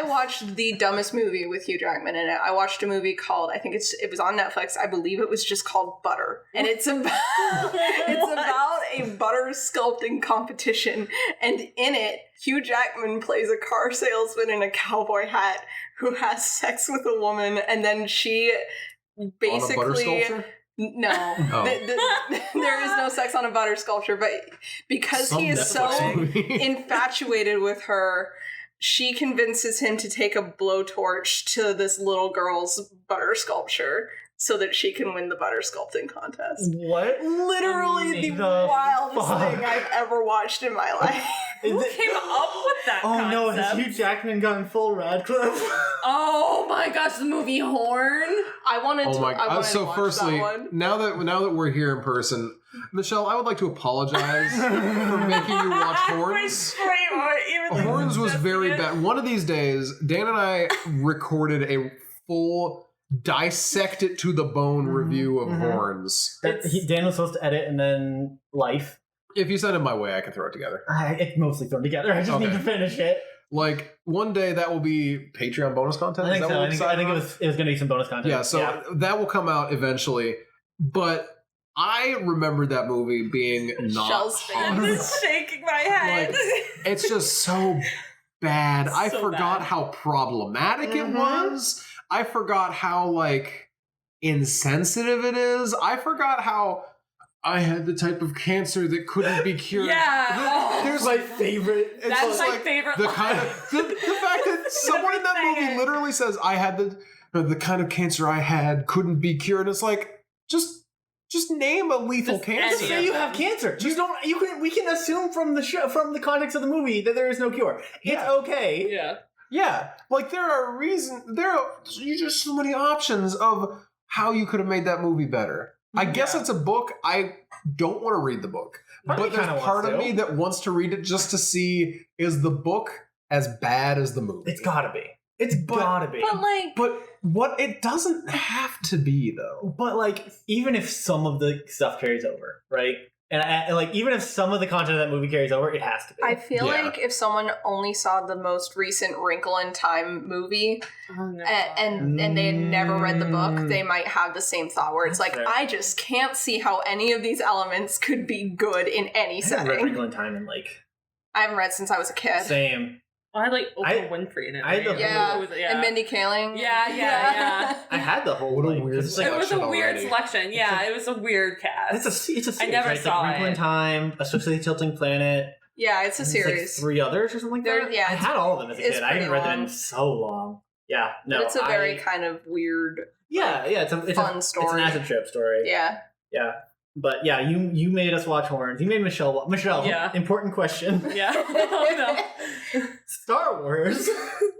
watched the dumbest movie with Hugh Jackman in it. I watched a movie called, it was on Netflix. I believe it was just called Butter. And it's about a butter sculpting competition. And in it, Hugh Jackman plays a car salesman in a cowboy hat who has sex with a woman, and then she On a butter basically... sculpture? No, Oh. there is no sex on a butter sculpture, but because Some he is Netflix so movie. infatuated with her, she convinces him to take a blowtorch to this little girl's butter sculpture so that she can win the butter sculpting contest. What? Literally the The wildest fuck? thing I've ever watched in my life. Who came up with that Oh concept? no, has Hugh Jackman gotten full Radcliffe? Oh my gosh, the movie Horn. I wanted Oh to. my I god! wanted So, to watch firstly, that one. now that we're here in person, Michelle, I would like to apologize for making you watch Horns. Horns was very bad. One of these days, Dan and I recorded a full dissect it to the bone review of Horns. Dan was supposed to edit and then Life. If you send it my way, I can throw it together. It's mostly thrown together. I just Okay. need to finish it. Like one day that will be Patreon bonus content. I think Is that so. what I we think decided it on? was going to be some bonus content. Yeah, so that will come out eventually. But I remember that movie being not Shell's hot. I'm just shaking my head. Like, it's just so bad. I So forgot bad. how problematic it Mhm. was. I forgot how like insensitive it is. I forgot how I had the type of cancer that couldn't be cured. Yeah. There's my favorite. it's That's just my like favorite the line. kind of the fact that someone in that Never say movie it. literally says I had the kind of cancer I had couldn't be cured. It's like just name a lethal Just cancer. Just say you have cancer. We can assume from the show, from the context of the movie, that there is no cure. It's Yeah. okay. Yeah. Yeah, like there are just so many options of how you could have made that movie better. I guess it's a book. I don't want to read the book, Part of but me there's kinda part wants of to. me that wants to read it just to see is the book as bad as the movie. It's gotta be. It's gotta be. But like, But what it doesn't have to be though. But like, even if some of the stuff carries over, right? And like, even if some of the content of that movie carries over, it has to be. I feel Yeah. like if someone only saw the most recent Wrinkle in Time movie oh no. and they had never read the book, they might have the same thought where it's That's like, fair. I just can't see how any of these elements could be good in any I haven't read setting. Wrinkle in Time in like I haven't read since I was a kid. same. I had like I- Oprah Winfrey in it. I had the- right? Yeah. It was- And Mindy Kaling. Yeah. I had the whole What a like, weird it's like, It was a Selection weird already. selection. Yeah, it was a weird cast. it's a series, never right? It's saw like Wrinkle in it. Time, Especially Tilting Planet. Yeah, it's a There's, like, series. 3 others or something like There- that. yeah, I it's- had all of them as a it's kid. I haven't pretty read them in long. so long. Yeah, no, But it's a very I- kind of weird. yeah. It's a fun It's story. an acid trip story. Yeah. Yeah. But yeah, you made us watch Horns. You made Michelle. Yeah. Important question. Yeah. Oh, no. Star Wars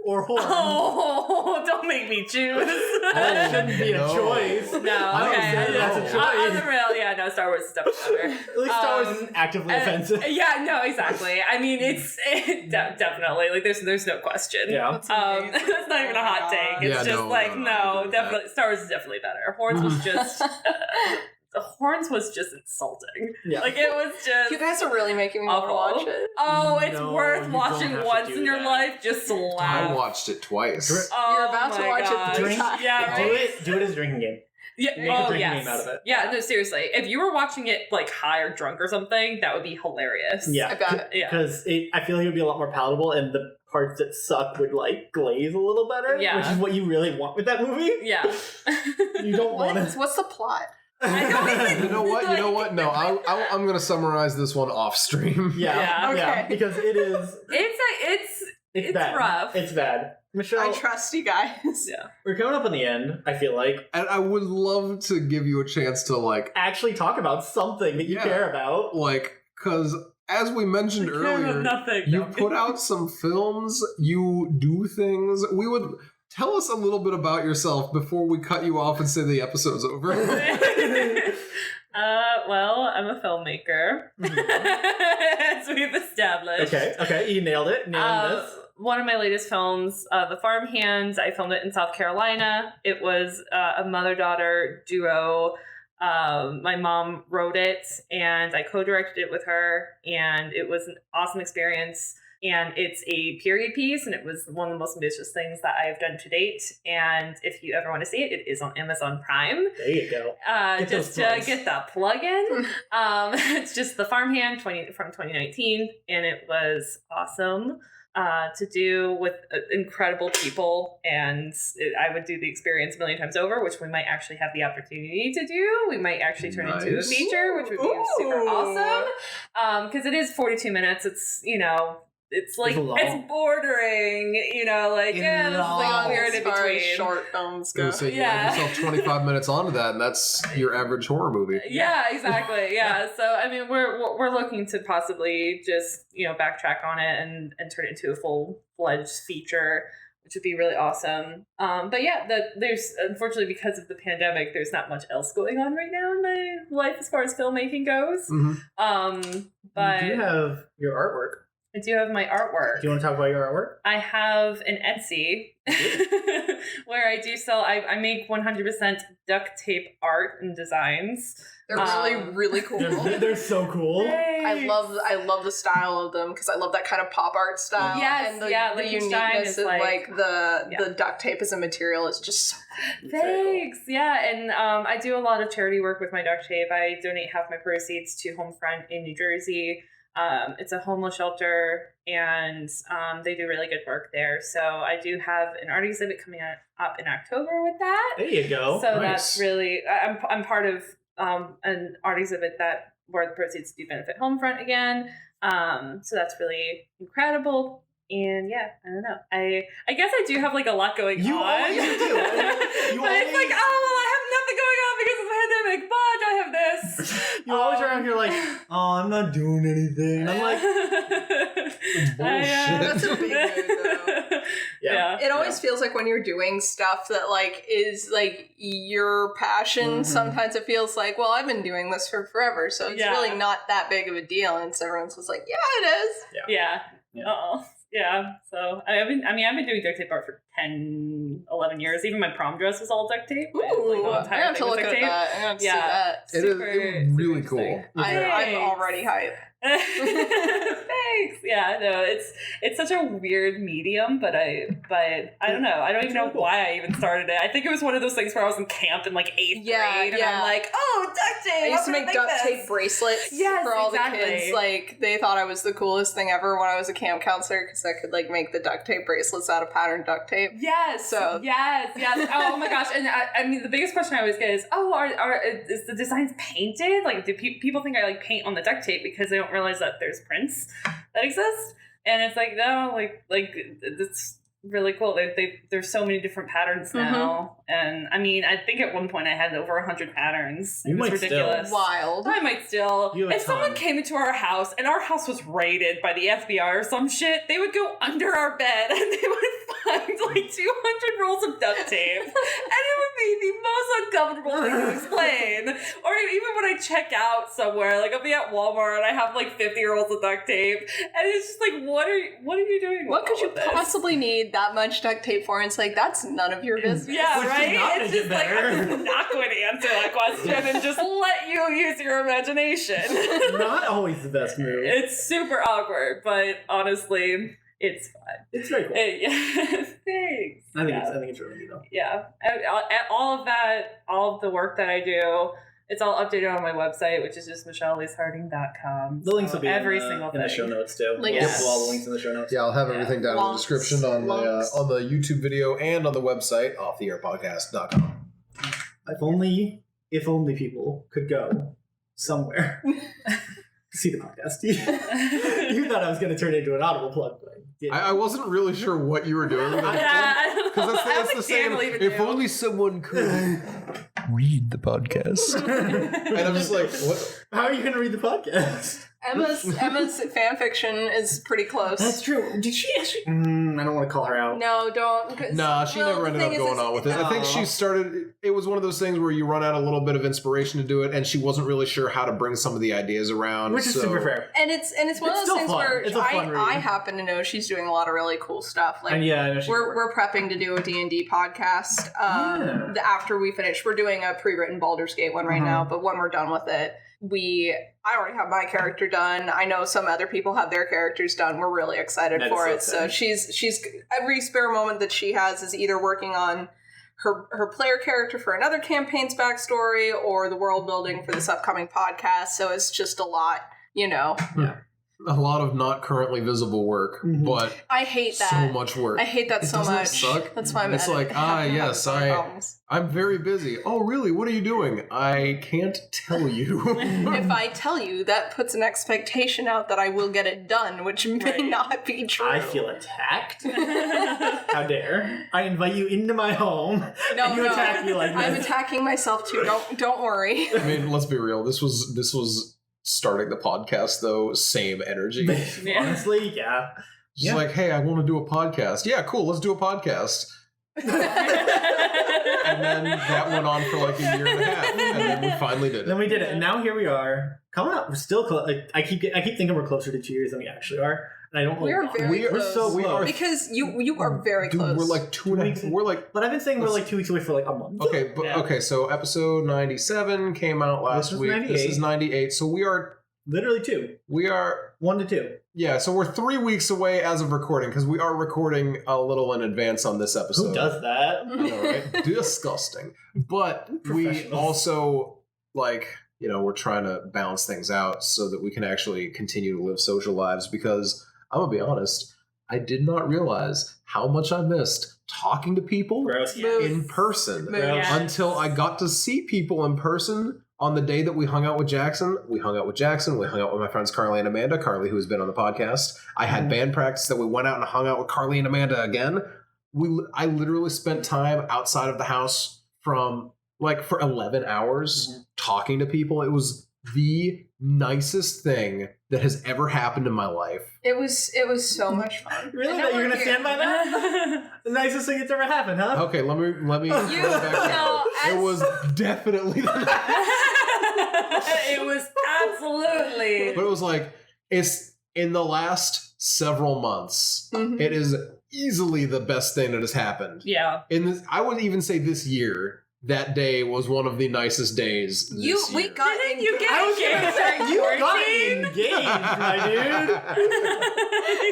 or Horns? Oh, don't make me choose. That shouldn't be a choice. No, I don't say that's a choice. On the real, yeah, no, Star Wars is definitely better. At least Star Wars isn't actively offensive. Yeah, no, exactly. I mean, definitely, like, there's no question. Yeah. That's not even a hot take. It's just definitely, Star Wars is definitely better. Horns was just... Horns was just insulting. Yeah. Like, it was just... You guys are really making me want to watch it. Oh, it's worth watching once in your life just to laugh. I watched it twice. You're about to watch it 3 times. Yeah, right? Do it as a drinking game. Yeah. Make a drinking game out of it. Yeah, no, seriously. If you were watching it, like, high or drunk or something, that would be hilarious. Yeah. I bet. Yeah. Because I feel like it would be a lot more palatable, and the parts that suck would, like, glaze a little better. Yeah. Which is what you really want with that movie. Yeah. You don't want to... What's the plot? I don't even, You know what? No, I'm going to summarize this one off stream. Yeah. Okay. Yeah, because it is... It's bad. rough. It's bad. Michelle... I trust you guys. Yeah. We're coming up on the end, I feel like. And I would love to give you a chance to, like... Actually talk about something that you care about. Like, because... As we mentioned earlier, you put out some films, you do things. We would tell us a little bit about yourself before we cut you off and say the episode's over. Well, I'm a filmmaker, as we've established. Okay, you nailed it. This. One of my latest films, The Farmhands, I filmed it in South Carolina. It was a mother-daughter duo. My mom wrote it, and I co-directed it with her, and it was an awesome experience. And it's a period piece, and it was one of the most ambitious things that I've done to date. And if you ever want to see it, it is on Amazon Prime. There you go. Just to get that plug in. It's just The Farmhand from 2019, and it was awesome to do with incredible people. And I would do the experience a million times over, which we might actually have the opportunity to do. We might actually turn into a feature, which would be super awesome. Because it is 42 minutes. It's, it's like, it's bordering, like, this is like weird in between. Short films go. So you have yourself 25 minutes onto that, and that's your average horror movie. Yeah, exactly. Yeah. So, I mean, we're looking to possibly just, backtrack on it and turn it into a full-fledged feature, which would be really awesome. But yeah, there's, unfortunately, because of the pandemic, there's not much else going on right now in my life as far as filmmaking goes. Mm-hmm. But you do have your artwork. I do have my artwork. Do you want to talk about your artwork? I have an Etsy where I do sell, I make 100% duct tape art and designs. They're really cool. They're so cool. I love the style of them because I love that kind of pop art style. Yes, and the uniqueness of the duct tape as a material is just so cool. Thanks. Yeah, and I do a lot of charity work with my duct tape. I donate half my proceeds to Homefront in New Jersey. It's a homeless shelter, and they do really good work there. So I do have an art exhibit coming up in October with that. There you go. So that's really, I'm part of an art exhibit where the proceeds do benefit Homefront again. So that's really incredible. And yeah, I don't know. I guess I do have like a lot going on. You always do. It's like, I have nothing going on because of the pandemic, but I have this. You always around here like, I'm not doing anything. I'm like, bullshit. That's a big move, though. Yeah. It always feels like when you're doing stuff that like is like your passion, sometimes it feels like, well, I've been doing this for forever, so it's really not that big of a deal. And so everyone's just like, yeah, it is. Yeah. Yeah, so I've been doing duct tape art for 10, 11 years. Even my prom dress was all duct tape. Ooh, I have to look at that. I have to see that. It is really cool. I'm already hyped. Thanks. Yeah, no, it's such a weird medium, but I don't know. I don't even know why I even started it. I think it was one of those things where I was in camp in like 8th grade, and I'm like, oh, duct tape. I used to make duct tape bracelets for all the kids. Like they thought I was the coolest thing ever when I was a camp counselor because I could like make the duct tape bracelets out of patterned duct tape. Yes. So yes. Oh my gosh! And I mean, the biggest question I always get is, is the designs painted? Like, do people think I like paint on the duct tape because they don't realize that there's prints that exist? And it's like, no, like it's really cool. There's so many different patterns now, and I mean, I think at one point I had over 100 patterns. It was ridiculous. Wild. I might still. If someone came into our house and our house was raided by the FBI or some shit, they would go under our bed and they would find like 200 rolls of duct tape, and it would be the most uncomfortable thing to explain. Or even when I check out somewhere, like I'll be at Walmart and I have like 50 rolls of duct tape, and it's just like, what are you doing? What could you possibly need that much duct tape for? And it's like, that's none of your business. Yeah, right? It's just like, I'm just not going to answer that question and just let you use your imagination. Not always the best move. It's super awkward, but honestly, it's fun. It's very cool. Thanks. I think it's really neat though. Yeah. All of that, all of the work that I do, it's all updated on my website, which is just michelleleaseharding.com. The links will be every single thing in the show notes too. Links. We'll put all the links in the show notes. Yeah, I'll have everything down in the description on the YouTube video and on the website, offtheairpodcast.com. If only people could go somewhere to see the podcast. You thought I was going to turn it into an Audible plug, but I wasn't really sure what you were doing. Because that's the same. If only someone could read the podcast. And I'm just like, what? How are you going to read the podcast? Emma's fan fiction is pretty close. That's true. Did she actually? I don't want to call her out. No, don't. Nah, she never ended up going on with it. I think she started. It was one of those things where you run out a little bit of inspiration to do it, and she wasn't really sure how to bring some of the ideas around. Which is super fair. And it's one of those things fun. where I happen to know she's doing a lot of really cool stuff. Like, and yeah, I know we're prepping to do a D&D podcast. After we finish, we're doing a pre-written Baldur's Gate one right now. But when we're done with it, I already have my character done. I know some other people have their characters done. We're really excited for it. So she's every spare moment that she has is either working on her player character for another campaign's backstory or the world building for this upcoming podcast. So it's just a lot, Yeah. A lot of not currently visible work, but I hate that. So much work. I hate that so much. Suck? That's why I'm. It's like, yes, I'm very busy. Oh, really? What are you doing? I can't tell you. If I tell you, that puts an expectation out that I will get it done, which may not be true. I feel attacked. How dare! I invite you into my home. No, you attack me like this. I'm attacking myself too. Don't worry. I mean, let's be real. This was. Starting the podcast though, same energy. Honestly, yeah. Just like, hey, I want to do a podcast. Yeah, cool, let's do a podcast. And then that went on for like a year and a half, and then we finally did it. Then we did it, and now here we are. Coming up, we're still close. Like, I keep thinking we're closer to 2 years than we actually are. And I don't. We're very close. We're so close because you are very Dude, close. We're like 2 weeks. We're like, but I've been saying we're like 2 weeks away for like a month. Okay, but okay. So episode 97 came out last week. 98. This is 98. So we are literally 2. We are 1 to 2. Yeah, so we're 3 weeks away as of recording because we are recording a little in advance on this episode. Who does that? I know, right? Disgusting. But we also we're trying to balance things out so that we can actually continue to live social lives because I'm going to be honest, I did not realize how much I missed talking to people in person until I got to see people in person on the day that we hung out with Jackson. We hung out with my friends Carly and Amanda. Carly, who has been on the podcast. I had band practice that we went out and hung out with Carly and Amanda again. I literally spent time outside of the house for 11 hours talking to people. It was the nicest thing that has ever happened in my life. It was so much fun. Really? That you're gonna stand by that? The nicest thing that's ever happened, huh? Okay, let me go back. It was definitely it was absolutely. But it was like, it's in the last several months. It is easily the best thing that has happened. Yeah. I would even say this year. That day was one of the nicest days. You got engaged, my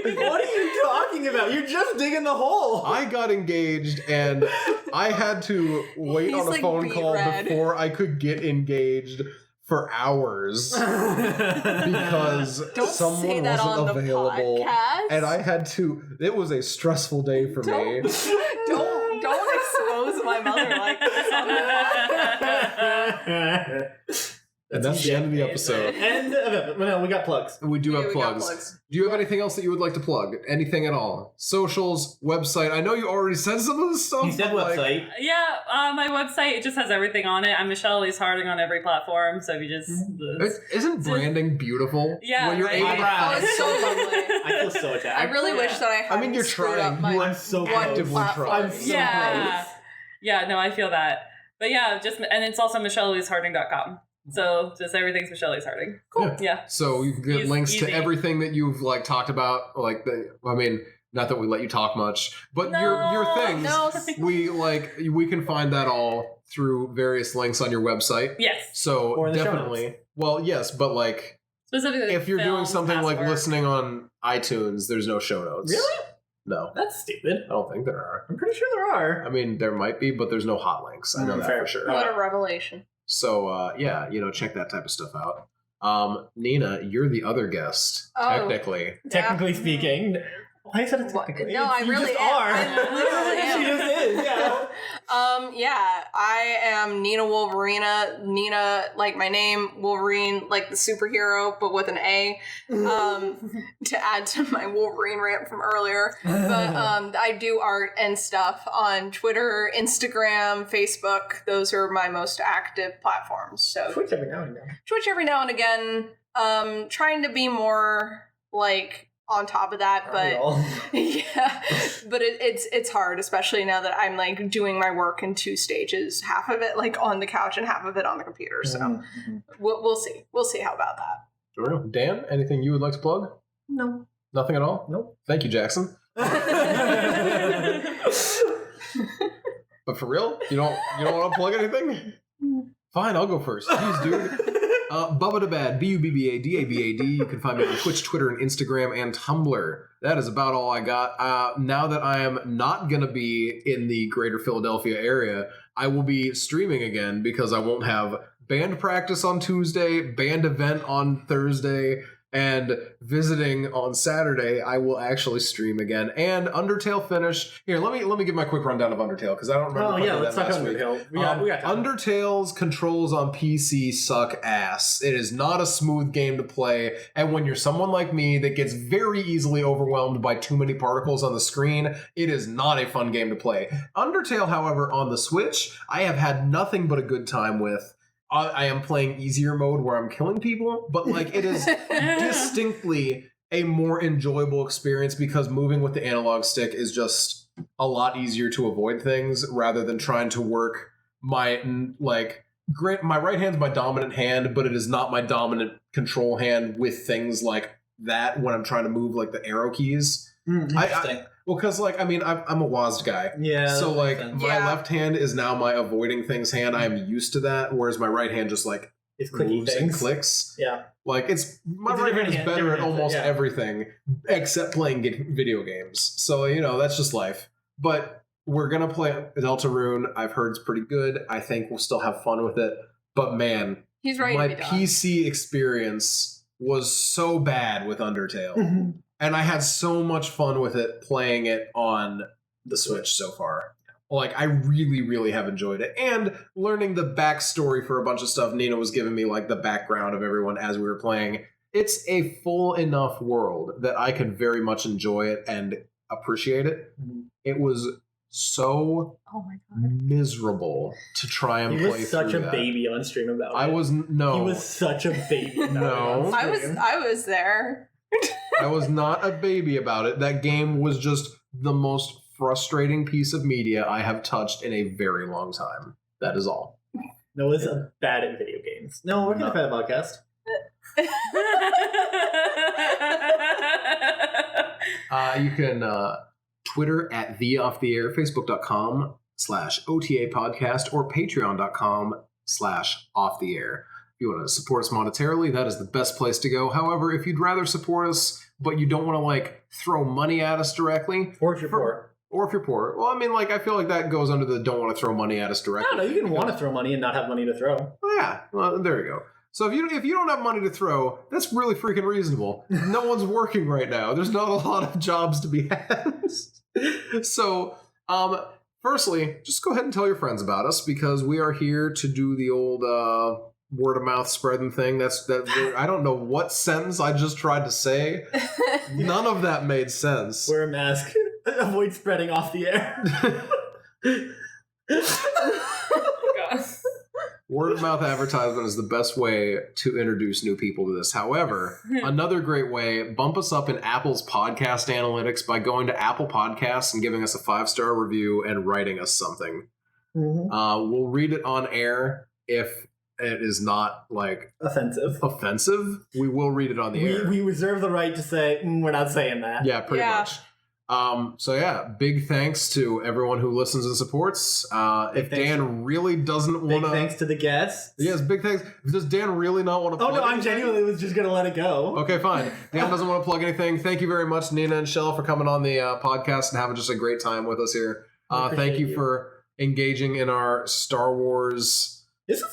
dude. What are you talking about? You're just digging the hole. I got engaged, and I had to wait on a phone call before I could get engaged for hours because someone wasn't available, and I had to. It was a stressful day for me. Don't expose my mother like this on the And that's the end of the episode. And no, we got plugs. We do have plugs. Do you have anything else that you would like to plug? Anything at all? Socials, website. I know you already said some of this stuff. You said website. My website, it just has everything on it. I'm Michelle Elise Harding on every platform, so if you just... Isn't branding beautiful? Yeah, when you're able Oh, it's so lovely. I feel so attacked. I really wish that I hadn't you're screwed trying. up my I'm so actively platform. trying. I'm so close. Yeah, no, I feel that. But yeah, and it's also MichelleEliseHarding.com. So just everything's Michelle Elise Harding. Cool. Yeah. So you can get links to everything that you've like talked about. Like, not that we let you talk much, but your things. No. We can find that all through various links on your website. Yes. So or in the definitely. Well, yes, but like specifically, if you're doing something like listening on iTunes, there's no show notes. Really? No. That's stupid. I don't think there are. I'm pretty sure there are. I mean, there might be, but there's no hot links. I know that for sure. What a revelation. So, check that type of stuff out. Nina, you're the other guest, technically. Technically speaking. Why is that technically? No, I really am. I literally am. She just is, yeah. I am Nina Wolverina. Nina, like my name, Wolverine, like the superhero, but with an A. To add to my Wolverine rant from earlier. But I do art and stuff on Twitter, Instagram, Facebook. Those are my most active platforms. So Twitch every now and then. Twitch every now and again. Trying to be more like on top of that, but yeah, but it's hard, especially now that I'm like doing my work in two stages, half of it like on the couch and half of it on the computer. So we'll see how about that. Sure. Dan, anything you would like to plug? No, nothing at all. Nope. Thank you, Jackson. But for real, you don't want to plug anything? Fine, I'll go first. Jeez, dude. Bubba da Bad, BUBBADABAD. You can find me on Twitch, Twitter, and Instagram, and Tumblr. That is about all I got. Now that I am not going to be in the greater Philadelphia area, I will be streaming again because I won't have band practice on Tuesday, band event on Thursday, and visiting on Saturday. I will actually stream again. And Undertale finished. Here, let me give my quick rundown of Undertale because I don't remember. Oh yeah, let's talk about Undertale. We got Undertale's controls on PC suck ass. It is not a smooth game to play, and when you're someone like me that gets very easily overwhelmed by too many particles on the screen, it is not a fun game to play. Undertale, however, on the Switch, I have had nothing but a good time with. I am playing easier mode where I'm killing people, but like it is distinctly a more enjoyable experience because moving with the analog stick is just a lot easier to avoid things rather than trying to work my right hand's my dominant hand, but it is not my dominant control hand with things like that when I'm trying to move like the arrow keys. Interesting. Well, because, I'm a WASD guy. Yeah. So, my left hand is now my avoiding things hand. I am used to that, whereas my right hand just, it's moves and clicks. Yeah. My right hand is better at almost everything except playing video games. So, that's just life. But we're going to play Deltarune. I've heard it's pretty good. I think we'll still have fun with it. But, man, he's ready my to be done. PC experience was so bad with Undertale. And I had so much fun with it playing it on the Switch so far. I really, really have enjoyed it. And learning the backstory for a bunch of stuff. Nina was giving me, the background of everyone as we were playing. It's a full enough world that I could very much enjoy it and appreciate it. It was so miserable to try and play through that. He was such a baby on stream about it. He was such a baby about it. I was there. I was not a baby about it. That game was just the most frustrating piece of media I have touched in a very long time. That is all. Noah's bad at video games. No, we're going to have a podcast. You can Twitter at @TheOffTheAir, Facebook.com/OTA podcast, or Patreon.com/OffTheAir. If you want to support us monetarily, that is the best place to go. However, if you'd rather support us, but you don't want to throw money at us directly, or if you're poor, well, I feel like that goes under the don't want to throw money at us directly. No, you can want to throw money and not have money to throw. Well, yeah, well, there you go. So if you don't have money to throw, that's really freaking reasonable. No one's working right now. There's not a lot of jobs to be had. So, firstly, just go ahead and tell your friends about us because we are here to do the old word of mouth spreading thing. I don't know what sentence I just tried to say. None of that made sense. Wear a mask. Avoid spreading off the air. Word of mouth advertisement is the best way to introduce new people to this. However, another great way, bump us up in Apple's podcast analytics by going to Apple Podcasts and giving us a 5-star review and writing us something. Mm-hmm. We'll read it on air. If it is not like offensive, we will read it on the air. We reserve the right to say we're not saying that. Yeah, pretty much. So yeah, big thanks to everyone who listens and supports. If Dan really doesn't want to... Big thanks to the guests. Yes, big thanks. Does Dan really not want to plug I'm genuinely was just going to let it go. Okay, fine. Dan doesn't want to plug anything. Thank you very much, Nina and Shell, for coming on the podcast and having just a great time with us here. Thank you for engaging in our Star Wars...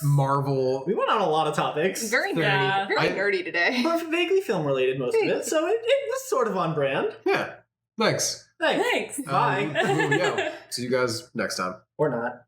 Marvel. We went on a lot of topics. Very nerdy today. But vaguely film related, most of it. So it was sort of on brand. Yeah. Thanks. Bye. See you guys next time. Or not.